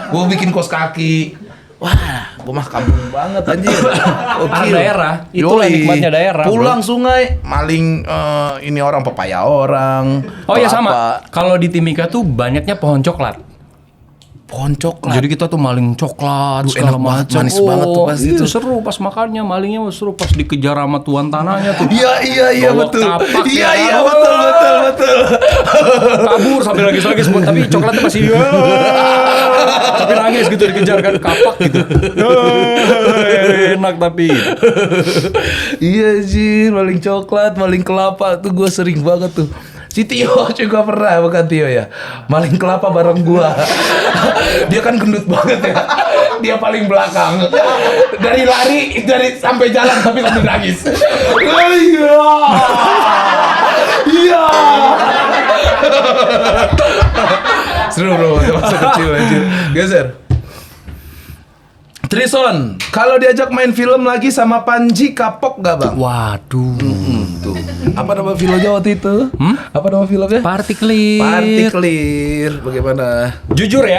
Gue bikin kos kaki. Wah, gue mah kampung banget anjir. Anak daerah, itulah Yoi. nikmatnya daerah, bro. Pulang sungai, maling ini orang pepaya orang. Oh iya atau sama. apa. Kalau di Timika tuh banyaknya pohon coklat. Pohon coklat. Jadi kita tuh maling coklat Duh, segala enak banget, macam. manis banget tuh pasti iya, tuh. seru pas makannya, malingnya seru pas dikejar sama tuan tanahnya tuh. Iya Bawa betul. kapak Iya ya. betul. Kabur sampai nangis tapi coklatnya masih tapi nangis gitu dikejar kan kapak gitu. Enak tapi. Iya sih, maling coklat, maling kelapa tuh gue sering banget tuh. Si Tio juga pernah, bukan Tio ya? Maling kelapa bareng gua. Dia kan gendut banget ya. Dia paling belakang. Dari sampai jalan tapi sambil nangis. Iya. Seru bro, masa kecil anjir. Geser. Trison, kalau diajak main film lagi sama Panji kapok gak bang? Waduh. Tuh. Apa nama filmnya waktu itu? Apa nama filmnya? Party clear. Party Clear. Bagaimana? Jujur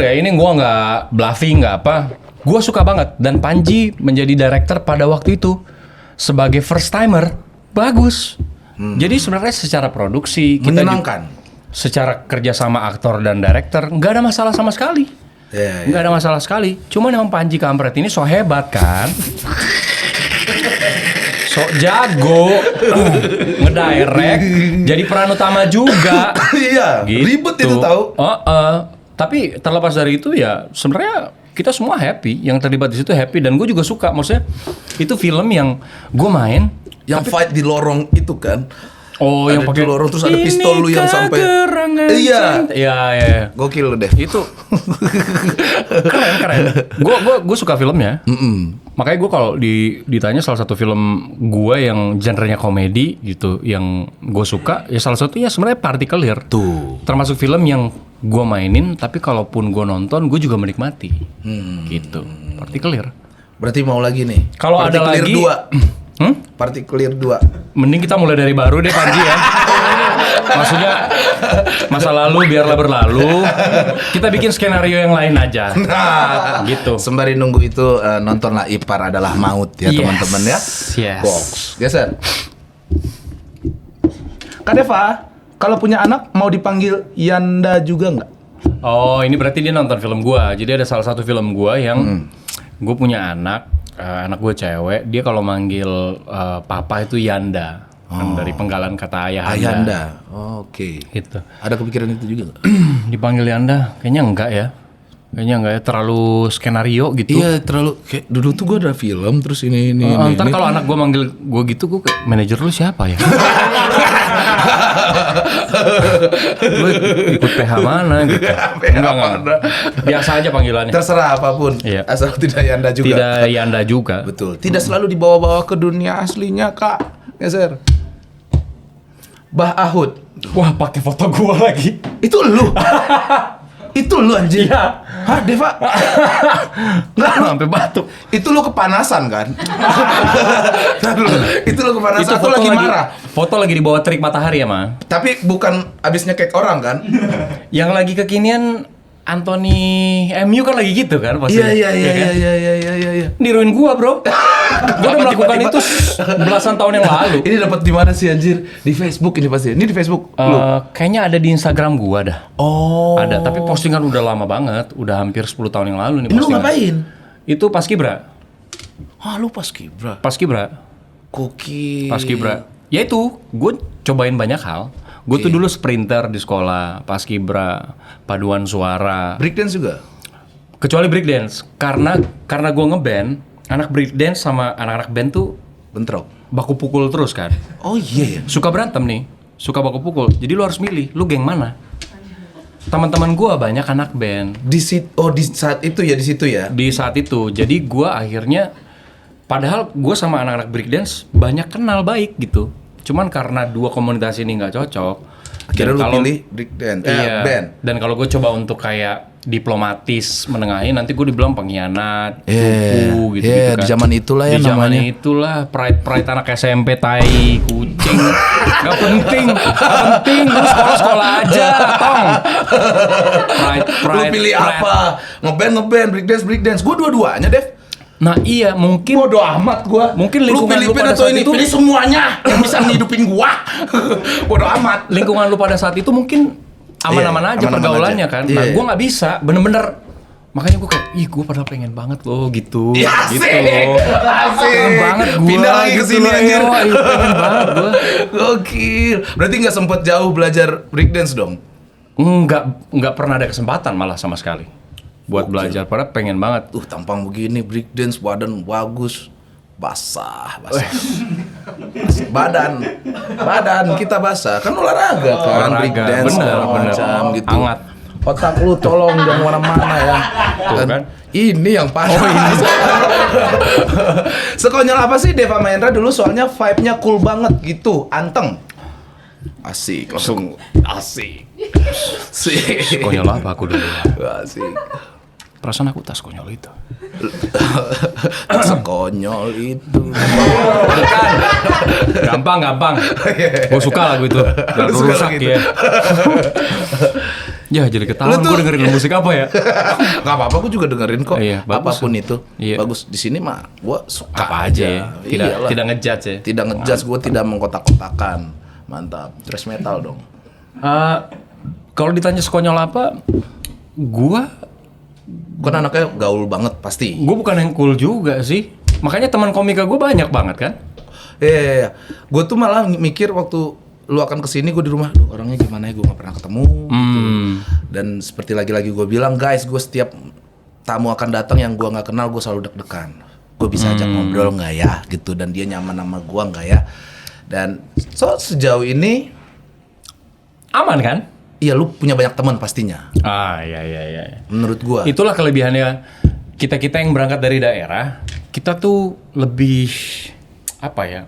ya, ini gua nggak bluffing nggak apa. Gua suka banget dan Panji menjadi director pada waktu itu sebagai first timer bagus. Jadi sebenarnya secara produksi kita Menyenangkan. secara kerjasama aktor dan director nggak ada masalah sama sekali. Iya. Nggak ada masalah sekali. Cuma memang Panji Kampret ini so hebat kan. So jago ngedirect, jadi peran utama juga. Iya. Gitu. Ribet itu tahu. Tapi terlepas dari itu ya sebenarnya kita semua happy, yang terlibat di situ happy dan gue juga suka. Maksudnya itu film yang gue main. Yang fight di lorong itu kan. Oh, Ada yang pakai di lorong terus ada pistol lu yang sampai. Iya. Iya. Gokil lu deh. Itu keren. Gue suka filmnya. Makanya gue kalau ditanya salah satu film gue yang genrenya komedi gitu, yang gue suka, ya salah satunya sebenarnya Party Clear. Tuh. Termasuk film yang gue mainin, tapi kalaupun gue nonton, gue juga menikmati. Gitu. Party Clear. Berarti mau lagi nih. Kalau Party ada Clear lagi, 2. Party Clear 2. Mending kita mulai dari baru deh Panji ya. Maksudnya masa lalu biarlah berlalu. Kita bikin skenario yang lain aja. Nah, Gitu. Sembari nunggu itu nontonlah Ipar Adalah Maut ya Yes. teman-teman ya. Yes. Box. Geser. Kak Deva, kalau punya anak mau dipanggil Yanda juga nggak? Oh, ini berarti dia nonton film gua. Jadi ada salah satu film gua yang gue punya anak gue cewek. Dia kalau manggil papa itu Yanda. Kan dari penggalan kata ayah Ayanda. Oke. Gitu. Ada kepikiran itu juga nggak? Dipanggil Yanda, kayaknya enggak ya. Kayaknya enggak ya, terlalu skenario gitu. Iya, terlalu kayak dulu tuh gue ada film terus ini. Ntar kalau anak gue manggil gue gitu, gue kayak manajer lu siapa ya? Gue ikut PH mana gitu? Enggak. Biasa aja panggilannya. Terserah apapun. Iya. Asal tidak Yanda juga. Tidak Yanda juga. Betul. Tidak selalu dibawa-bawa ke dunia aslinya, Kak. Geser. Bah Ahud. Wah, pakai foto gue lagi. Itu lu. Itu lu anjir. Iya. Hah, Deva? Nggak, sampai batuk. Itu lu kepanasan kan? Itu lu kepanasan atau lagi marah? Foto lagi di bawah terik matahari ya, Ma. Tapi bukan abis nyekek orang kan? Yang lagi kekinian Anthony MU kan lagi gitu kan pasti. Iya. Diruin gua, Bro. Gue udah melakukan itu belasan tahun yang lalu. Ini dapat di mana sih anjir? Di Facebook ini pasti. Ini di Facebook. Kayaknya ada di Instagram gua dah. Oh. Ada, tapi postingan udah lama banget, udah hampir 10 tahun yang lalu nih Ini lu postingan. ngapain? Itu Paskibra. Lu Paskibra. Paskibra. Koki. Paskibra. Ya itu, gue cobain banyak hal. Gue tuh dulu sprinter di sekolah, Paskibra, paduan suara. Breakdance juga? Kecuali breakdance, karena gue ngeband, anak breakdance sama anak-anak band tuh Bentrok. baku pukul terus kan. Oh iya ya. Suka berantem nih, suka baku pukul. Jadi lu harus milih, lu geng mana? Teman-teman gue banyak anak band. Di saat itu ya, di situ ya. Di saat itu, jadi gue akhirnya, padahal gue sama anak-anak breakdance banyak kenal baik gitu. Cuman karena dua komunitas ini nggak cocok. Akhirnya dan lu kalau- pilih breakdance. Iya. Band. Dan kalau gue coba untuk kayak diplomatis menengahin, nanti gue dibilang pengkhianat, cupu gitu, Iya, di zaman itulah ya di zaman namanya. itulah pride anak SMP tai kucing. Gak penting, lu sekolah aja, tong. Lu pilih apa? Ngeband, breakdance. Gua dua-duanya, Dev. Nah iya, mungkin Bodoh amat gua. Mungkin lu lingkungan pilih lu pada atau saat ini itu- pilih semuanya yang bisa ngidupin gua. Bodoh amat. lingkungan lu pada saat itu mungkin aman-aman Iya, aja aman-aman pergaulannya aja. kan. Iya. Nah, gue nggak bisa, bener-bener. Makanya gue kayak, gue padahal pengen banget loh gitu. Ya, gitu asik. loh. Asik. Pengen banget gue. Pindah lagi ke sini anjir. Pengen banget gue. Gokil. Berarti nggak sempet jauh belajar breakdance dong? Nggak pernah ada kesempatan malah sama sekali buat belajar. Padahal pengen banget. Tampang begini breakdance, badan bagus. Basah. Badan kita basah. Kan olahraga kan, Olahraga, breakdance bener, segala bener. macam gitu. Hangat. Otak lu tolong jangan kemana-mana ya. Tuh kan. Ini yang panas. Sekonyol apa sih Deva Mahendra dulu, soalnya vibe-nya cool banget gitu, anteng. Asik, langsung asik. Asik. Konyol apa aku dulu? Asik. Perasaan aku tas konyol itu. Sekonyol itu. Gampang. Gue suka lagu itu. Gak Lu suka rusak lagu itu? ya. Ya jadi ketahuan Lu tuh- gue dengerin musik apa ya. Gak apa-apa, gue juga dengerin kok. Iya, bagus. Apapun itu. Iya. Bagus. Di sini mah gue suka Apa aja ya. Iyalah. Tidak ngejudge ya. Tidak ngejudge, gue tidak mengkotak-kotakan. Mantap. Thrash metal dong. Kalau ditanya sekonyol apa, gue Kan anaknya gaul banget pasti. bukan yang cool juga sih. Makanya teman komika gue banyak banget kan. Iya. Gue tuh malah mikir waktu lu akan kesini, gue di rumah, "Duh, orangnya gimana ya, gue gak pernah ketemu gitu." Dan seperti lagi-lagi gue bilang, guys, gue setiap tamu akan datang yang gue gak kenal, gue selalu deg-degan. Gue bisa ajak ngobrol gak ya gitu, dan dia nyaman sama gue gak ya. Dan sejauh ini, Aman kan? iya, lu punya banyak teman pastinya, Iya. menurut gue. Itulah kelebihannya kita yang berangkat dari daerah. Kita tuh lebih apa ya?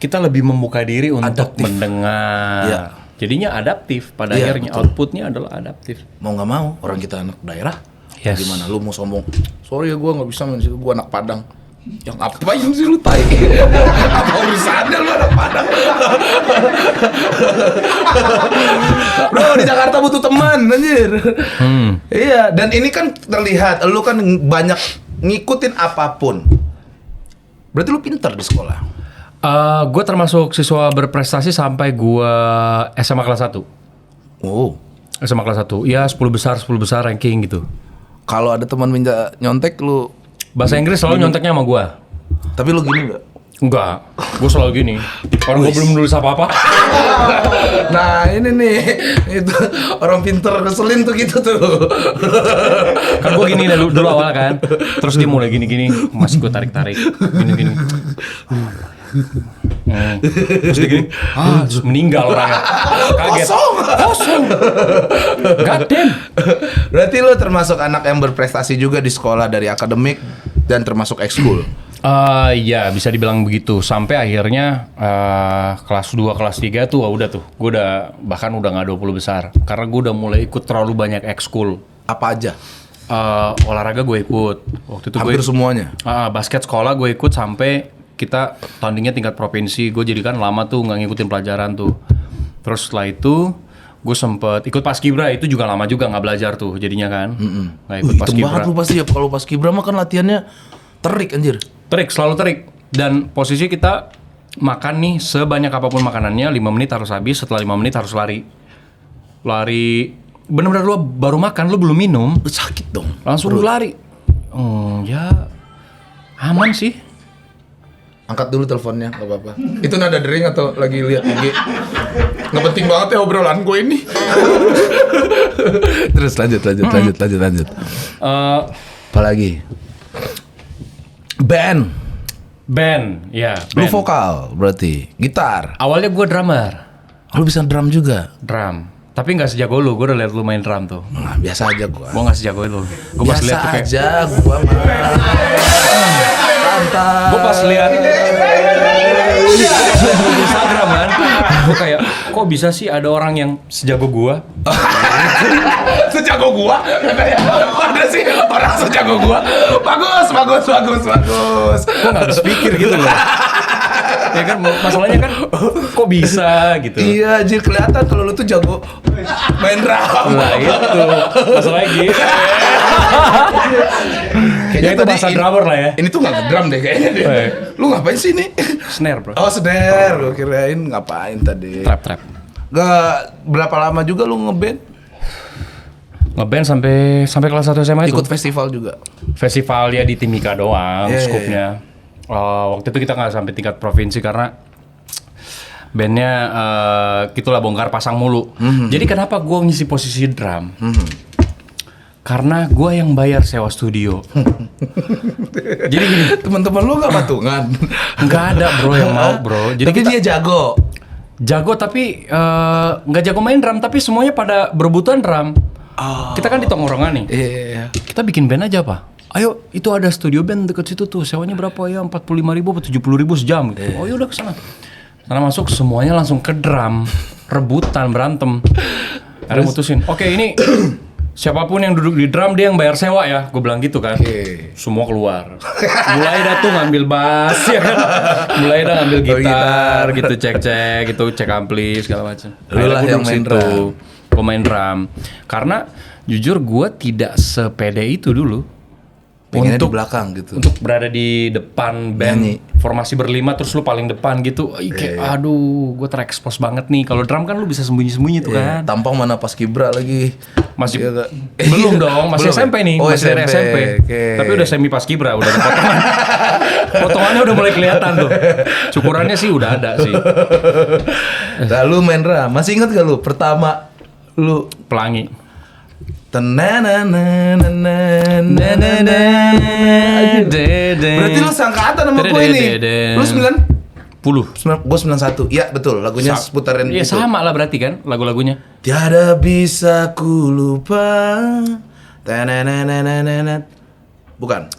Kita lebih membuka diri untuk Adaptif. mendengar. Iya. Jadinya adaptif. Pada Iya, akhirnya betul. outputnya adalah adaptif. Mau nggak mau, orang kita anak daerah. Yes. Gimana lu mau sombong? Sorry ya, gue nggak bisa main situ, gue anak Padang. Yang ngapain sih lu tai? Apa urusannya lu anak Padang? Bro, di Jakarta butuh teman, anjir. Iya, dan ini kan terlihat, lu kan banyak ngikutin apapun. Berarti lu pinter di sekolah. Gue termasuk siswa berprestasi sampai gue SMA kelas 1. Oh, SMA kelas 1. Ya 10 besar ranking gitu. kalau ada teman minta nyontek lu, Bahasa Inggris selalu nyonteknya sama gue. tapi lu gini nggak? Enggak, gue selalu gini. Orang gue belum nulis apa-apa. Nah ini nih, itu orang pinter ngeselin tuh gitu tuh. Kan gue gini dulu awal kan. Terus dia mulai gini-gini. Masih gue tarik-tarik. Gini-gini. Terus dia gini. Terus meninggal orangnya. Kaget. Kosong. God damn. Berarti lu termasuk anak yang berprestasi juga di sekolah, dari akademik dan termasuk ekskul. Iya bisa dibilang begitu. Sampai akhirnya kelas 2, kelas 3 tuh udah tuh. Gue udah bahkan udah gak 20 besar. Karena gue udah mulai ikut terlalu banyak ekskul. Apa aja? Olahraga gue ikut. Waktu itu Hampir semuanya. basket sekolah gue ikut sampai kita tandingnya tingkat provinsi. Gue jadi kan lama tuh nggak ngikutin pelajaran tuh. Terus setelah itu gue sempet ikut paskibra, itu juga lama juga nggak belajar tuh jadinya kan. Nggak ikut Hitam banget paskibra. lu pasti ya, kalau paskibra mah kan latihannya terik anjir. Terik, selalu terik. Dan posisi kita makan nih sebanyak apapun makanannya, 5 menit harus habis, setelah 5 menit harus lari. Lari, bener-bener lu baru makan, lu belum minum, Sakit dong. langsung lu lari. Ya aman sih. Angkat dulu teleponnya, nggak apa-apa. Itu nada dering atau lagi lihat IG? Nggak penting banget ya obrolan gue ini. Terus lanjut. Apalagi? Band. Ya. Lu vokal berarti, gitar. Awalnya gue drummer, Lu bisa drum juga. drum. Tapi nggak sejago lu, gue udah liat lu main drum tuh. Nah, biasa aja gua. Gue nggak sejago lu. Gue pas liat Biasa tuh kayak, aja gua mah. Santai. gue pas liat di Instagram kan, gue kayak kok bisa sih ada orang yang sejago gue? Sejago gua? Ada sih orang sejago gua. Bagus. Gue nggak habis pikir gitu loh. Ya kan masalahnya kan kok bisa gitu. Iya, jadi kelihatan kalau lu tuh jago main drum. Nah itu masalahnya gitu. Ya itu bahasa drummer lah ya. Ini tuh nggak ngedrum deh kayaknya deh. Lu ngapain sih ini? Snare bro. Oh, snare. Gua kirain ngapain tadi. Trap. Gak berapa lama juga lu ngeband? Ngeband sampai kelas 1 SMA itu. Ikut festival juga. Festival ya di Timika doang, Iya, skupnya. Waktu itu kita nggak sampai tingkat provinsi karena bandnya gitulah bongkar pasang mulu. Jadi kenapa gue ngisi posisi drum? Karena gue yang bayar sewa studio. Jadi gini, Teman-teman lu nggak patungan? nggak ada bro yang mau bro. Jadi Tapi dia jago. jago tapi nggak jago main drum, tapi semuanya pada berebutan drum. Kita kan di tongkrongan nih. Iya. Kita bikin band aja pak. Ayo, itu ada studio band deket situ tuh. Sewanya berapa ya? 45.000 atau 70.000 sejam gitu. Oh yaudah kesana. Karena masuk semuanya langsung ke drum, rebutan, berantem. Akhirnya mutusin. Oke, ini siapapun yang duduk di drum dia yang bayar sewa ya. Gue bilang gitu kan. Semua keluar. Mulai dah tuh ngambil bass ya kan. Mulai dah ngambil gitar gitu, cek gitu, cek ampli segala macam. Lu lah yang main drum. Gue main drum. Karena jujur gue tidak sepede itu dulu. Pengennya di belakang gitu. Untuk berada di depan band, Nyanyi. formasi berlima terus lu paling depan gitu. Kayak aduh, gue terekspos banget nih. Kalau drum kan lu bisa sembunyi-sembunyi tuh kan. Tampang mana pas kibra lagi. Masih Iya, Kak. belum dong, masih Belum ya? SMP nih, Oh, masih dari SMP. Oke. Tapi udah semi paskibra, udah ada potongan. Potongannya udah mulai kelihatan tuh. Cukurannya sih udah ada sih. Lalu main drum. Masih ingat gak lu pertama lu Pelangi. Berarti lu seangkatan sama gue ini. Lu 9? Gue 91. Iya betul, lagunya seputaran Iya itu. sama lah berarti kan lagu-lagunya. Tiada bisa ku lupa. Tenenenenenet. Bukan.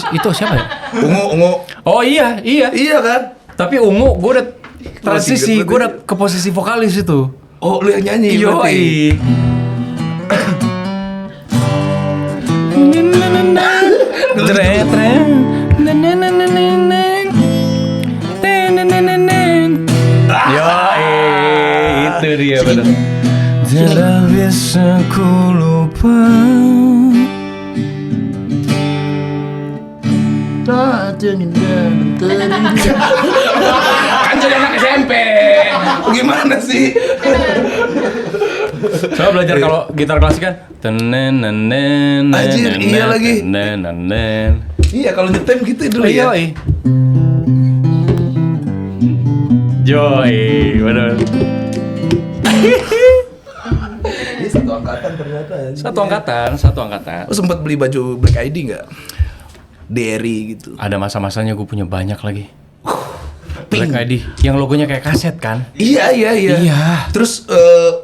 Itu siapa ya? Ungu. Oh iya. Iya kan? Tapi Ungu gue udah transisi, Berarti- gue udah ke posisi vokalis itu. Oh, lu yang nyanyi berarti. Itu dia benar. Tiada bisa ku lupa. Kan jadi anak SMP. Gimana sih? Coba belajar kalau gitar klasik kan. Anjir, iya lagi. Iya, kalau nyetem gitu dulu ya. Joy, benar. Iya, satu angkatan ternyata. Satu angkatan. Lu sempat beli baju Black ID nggak? Derry gitu. Ada masa-masanya gue punya banyak lagi. Black ID yang logonya kayak kaset kan? Iya. Iya. Terus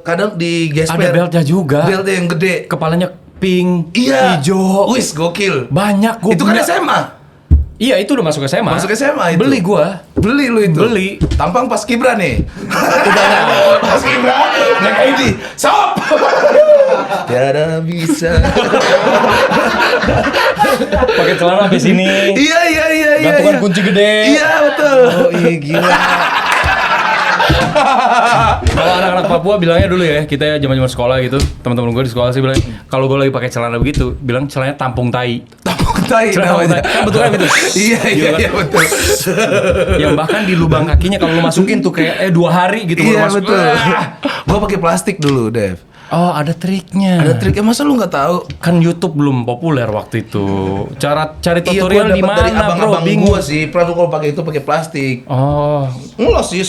kadang di gesper Ada beltnya juga. Beltnya yang gede. Kepalanya pink, Iya. hijau. Wis gokil. Banyak gue Itu kan punya. SMA. Iya itu udah masuk SMA. Masuk SMA itu. Beli gua. Beli lu itu. Beli. Tampang pas kibra nih. Pas kibra. Black ID. Sop. Tiada bisa. Pakai celana sampai sini. Iya. Gantungan kunci gede. Iya betul. Oh iya gila. Kalau anak-anak Papua bilangnya dulu ya, kita zaman-zaman sekolah gitu, teman-teman gue di sekolah sih bilang, kalau gue lagi pakai celana begitu, bilang celananya tampung tai. Tampang tai namanya. Kan bentuknya gitu. Iya betul. Yang bahkan di lubang kakinya kalau lu masukin tuh kayak 2 hari gitu baru Iya masuk. betul. Gua pakai plastik dulu, Dev. Oh, ada triknya. Ada triknya, masa lu nggak tahu? Kan YouTube belum populer waktu itu. Cara cari Iya, tutorial gua di dapat dari mana, bro? abang-abang Bingung. gua sih. Pernah kalau pakai itu pakai plastik. Oh, Ngelos sih,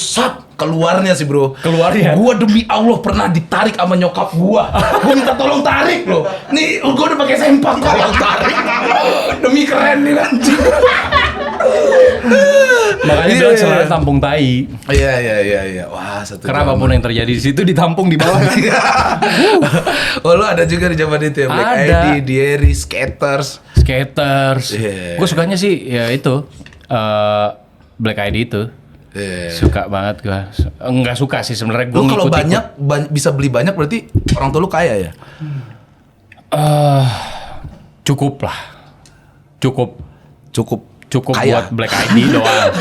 keluarnya sih bro. Keluarnya? Gua demi Allah pernah ditarik sama nyokap gua. Gua minta tolong tarik loh. Nih, gua udah pakai sempak tolong tarik. Demi keren nih anjing. makanya Iya, bilang iya. celana tampung tai. Iya. Wah, satu. Karena apapun yang terjadi di situ ditampung di bawah. Oh, lu ada juga di zaman itu ya, Black Ada. ID, Diary, Skaters. Skaters. Iya. Gue sukanya sih ya itu Black ID itu. Iya. Suka banget gue. Enggak suka sih sebenarnya gue Lu kalau ngikut-ikut. banyak bisa beli banyak berarti orang tua lu kaya ya? Cukup lah. Cukup Kaya. buat Black ID doang.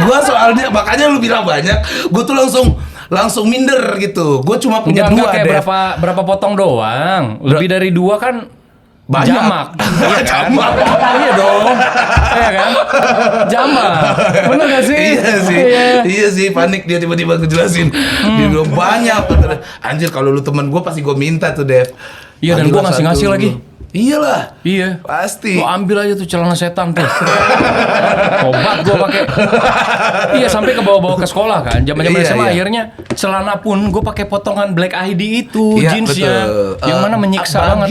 Gua soalnya makanya lu bilang banyak, gua tuh langsung minder gitu. Gua cuma punya Enggak dua kayak Dev. berapa potong doang. Lebih dari 2 kan Banyak. jamak. Iya kan? Jamak. Iya dong. Iya kan? Jamak. Bener gak sih? Iya sih, panik dia tiba-tiba ngejelasin. Dia bilang banyak. Anjir, kalau lu teman gua pasti gua minta tuh, Dev. Iya, dan gua ngasih-ngasih lagi. Iyalah. Iya. Pasti. Lo ambil aja tuh celana setan tuh. Obat gua pakai. Iya, sampai ke bawa-bawa ke sekolah kan. Zaman-zaman Iya, SMA iya. akhirnya celana pun gua pakai potongan Black ID itu, Iya, jeansnya. betul. Yang mana menyiksa banget.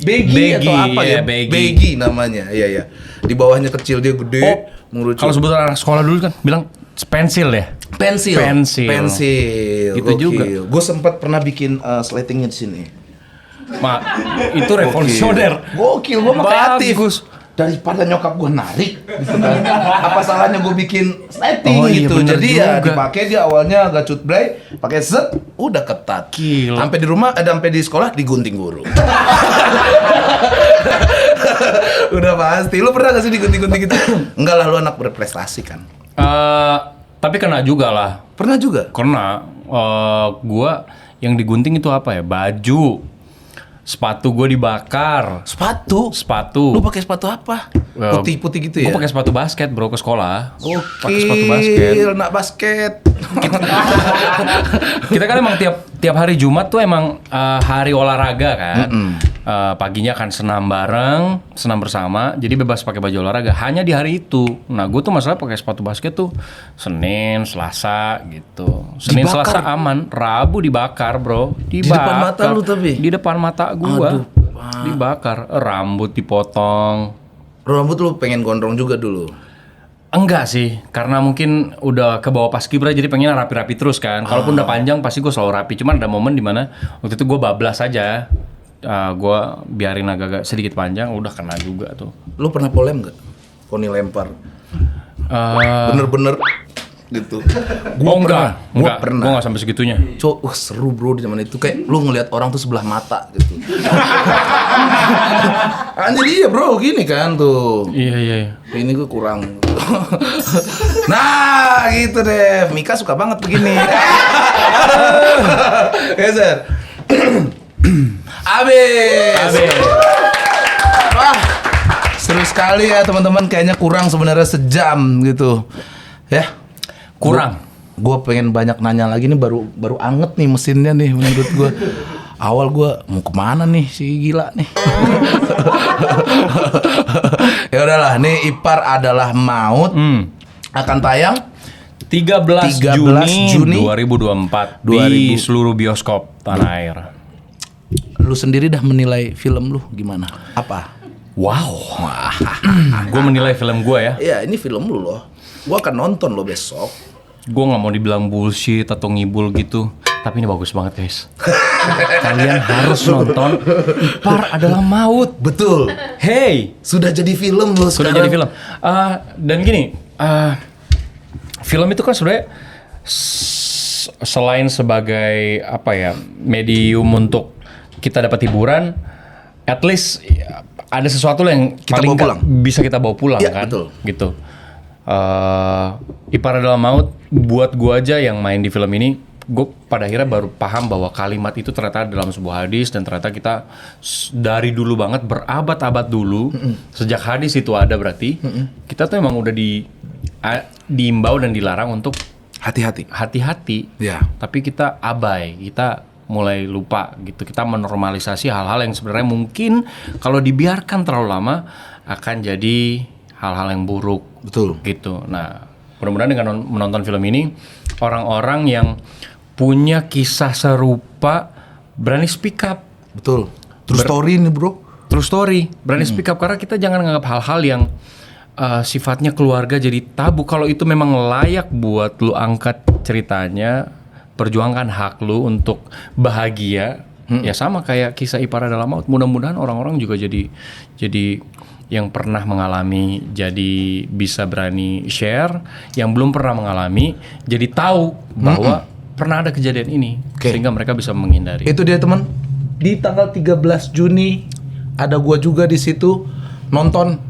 Baggy atau apa iya, ya? baggy. Namanya. Iya. Di bawahnya kecil, dia gede. Oh, mengerucut. kalau sebetulnya anak sekolah dulu kan bilang pensil ya. Pensil. Gitu Gokil. juga. Gue sempat pernah bikin slatingnya di sini. Ma, itu revolusioner. Gokil, gue mah kreatif. Bagus. Daripada nyokap gue narik, gitu kan. Apa salahnya gue bikin slating Oh, iya, gitu. bener Jadi ya juga. dipakai dia awalnya agak cutbray, pakai set, udah ketat. Gila. Sampai di rumah, sampai di sekolah digunting guru. Udah pasti. Lu pernah gak sih digunting-gunting gitu? Enggak lah, lu anak berprestasi kan. Tapi kena juga lah. Pernah juga? Kena. Gua yang digunting itu apa ya? Baju. Sepatu gua dibakar. Sepatu. Lu pakai sepatu apa? Putih-putih gitu ya? Gue pakai sepatu basket bro ke sekolah. Oke, Pakai sepatu basket. anak basket. Kita kan emang tiap hari Jumat tuh emang hari olahraga kan. Paginya kan senam bareng, senam bersama. Jadi bebas pakai baju olahraga. Hanya di hari itu. Nah gue tuh masalah pakai sepatu basket tuh Senin, Selasa gitu. Senin, Dibakar? Selasa aman. Rabu dibakar bro. Di depan mata lu tapi? Di depan mata gua. Aduh, Dibakar. Rambut dipotong. Rambut lu pengen gondrong juga dulu? Enggak sih, karena mungkin udah ke bawah paskibra jadi pengen rapi-rapi terus kan. Kalaupun udah panjang pasti gue selalu rapi. Cuman ada momen dimana waktu itu gue bablas aja. Gue biarin agak sedikit panjang, udah kena juga tuh. Lu pernah polem gak? Poni lempar. Bener-bener gitu. Gua enggak. Gua pernah. Gue enggak sampai segitunya. Wah seru bro di zaman itu. Kayak lu ngelihat orang tuh sebelah mata gitu. Anjir iya bro, gini kan tuh. Iya. Ini gue kurang. Nah gitu deh. Mika suka banget begini. Geser. Abis. Wah, seru sekali ya teman-teman. Kayaknya kurang sebenarnya sejam gitu. Ya. Kurang. Gue pengen banyak nanya lagi nih, baru anget nih mesinnya nih menurut gue. Awal gue mau kemana nih si gila nih. Ya udahlah, nih Ipar Adalah Maut akan tayang 13 Juni 2024 di seluruh bioskop tanah air. Lu sendiri dah menilai film lu gimana? Apa? Wow. Gue menilai film gue ya. Ya ini film lu loh. Gue akan nonton lo besok. Gue nggak mau dibilang bullshit atau ngibul gitu, tapi ini bagus banget guys. Kalian harus nonton Ipar Adalah Maut. Betul. Hey, Sudah jadi film lo sudah sekarang. jadi film. Dan gini, film itu kan sebenarnya selain sebagai apa ya medium untuk kita dapat hiburan, at least ada sesuatu yang Kita paling bawa pulang. bisa kita bawa pulang Ya, kan, betul. gitu. Ipar Adalah Maut buat gua aja yang main di film ini gue pada akhirnya baru paham bahwa kalimat itu ternyata dalam sebuah hadis, dan ternyata kita dari dulu banget, berabad-abad dulu, sejak hadis itu ada berarti, kita tuh emang udah diimbau dan dilarang untuk hati-hati. Ya. Tapi kita abai, kita mulai lupa gitu. Kita menormalisasi hal-hal yang sebenarnya mungkin kalau dibiarkan terlalu lama akan jadi hal-hal yang buruk. Betul. Gitu. Nah, mudah-mudahan dengan menonton film ini, orang-orang yang punya kisah serupa berani speak up. Betul. True story nih, bro. True story, berani speak up, karena kita jangan menganggap hal-hal yang sifatnya keluarga jadi tabu. Kalau itu memang layak buat lu angkat ceritanya, perjuangkan hak lu untuk bahagia. Ya sama kayak kisah Ipar Adalah Maut. Mudah-mudahan orang-orang juga jadi yang pernah mengalami jadi bisa berani share, yang belum pernah mengalami jadi tahu bahwa pernah ada kejadian ini, sehingga mereka bisa menghindari. Itu dia teman. Di tanggal 13 Juni ada gua juga di situ nonton.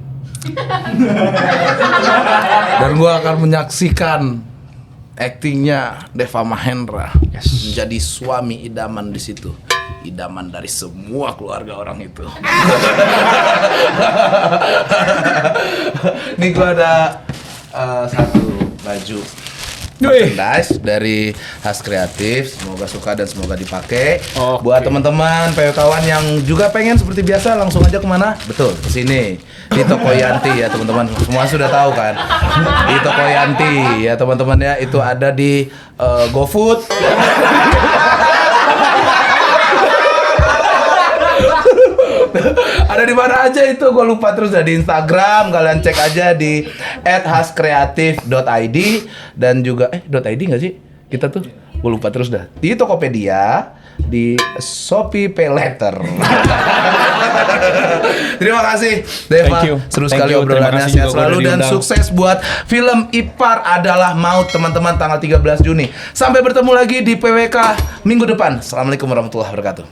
Dan gua akan menyaksikan aktingnya Deva Mahendra menjadi suami idaman di situ. Idaman dari semua keluarga orang itu. Nih gua ada satu baju merchandise dari Has Kreatif. Semoga suka dan semoga dipakai. Buat teman-teman PWK-wan yang juga pengen seperti biasa, langsung aja kemana? Betul, ke sini di Toko Yanti ya teman-teman. Semua sudah tahu kan? Di Toko Yanti ya teman-teman ya. Itu ada di GoFood. Ada di mana aja itu, gue lupa. Terus ada di Instagram, kalian cek aja di @haskreatif.id dan juga .id nggak sih kita tuh? Gue lupa terus dah. Di Tokopedia, di Shopee Pay Later. Terima kasih Deva, seru sekali obrolannya. Sehat selalu dan sukses buat film Ipar Adalah Maut teman-teman tanggal 13 Juni. Sampai bertemu lagi di PWK minggu depan. Assalamualaikum warahmatullahi wabarakatuh.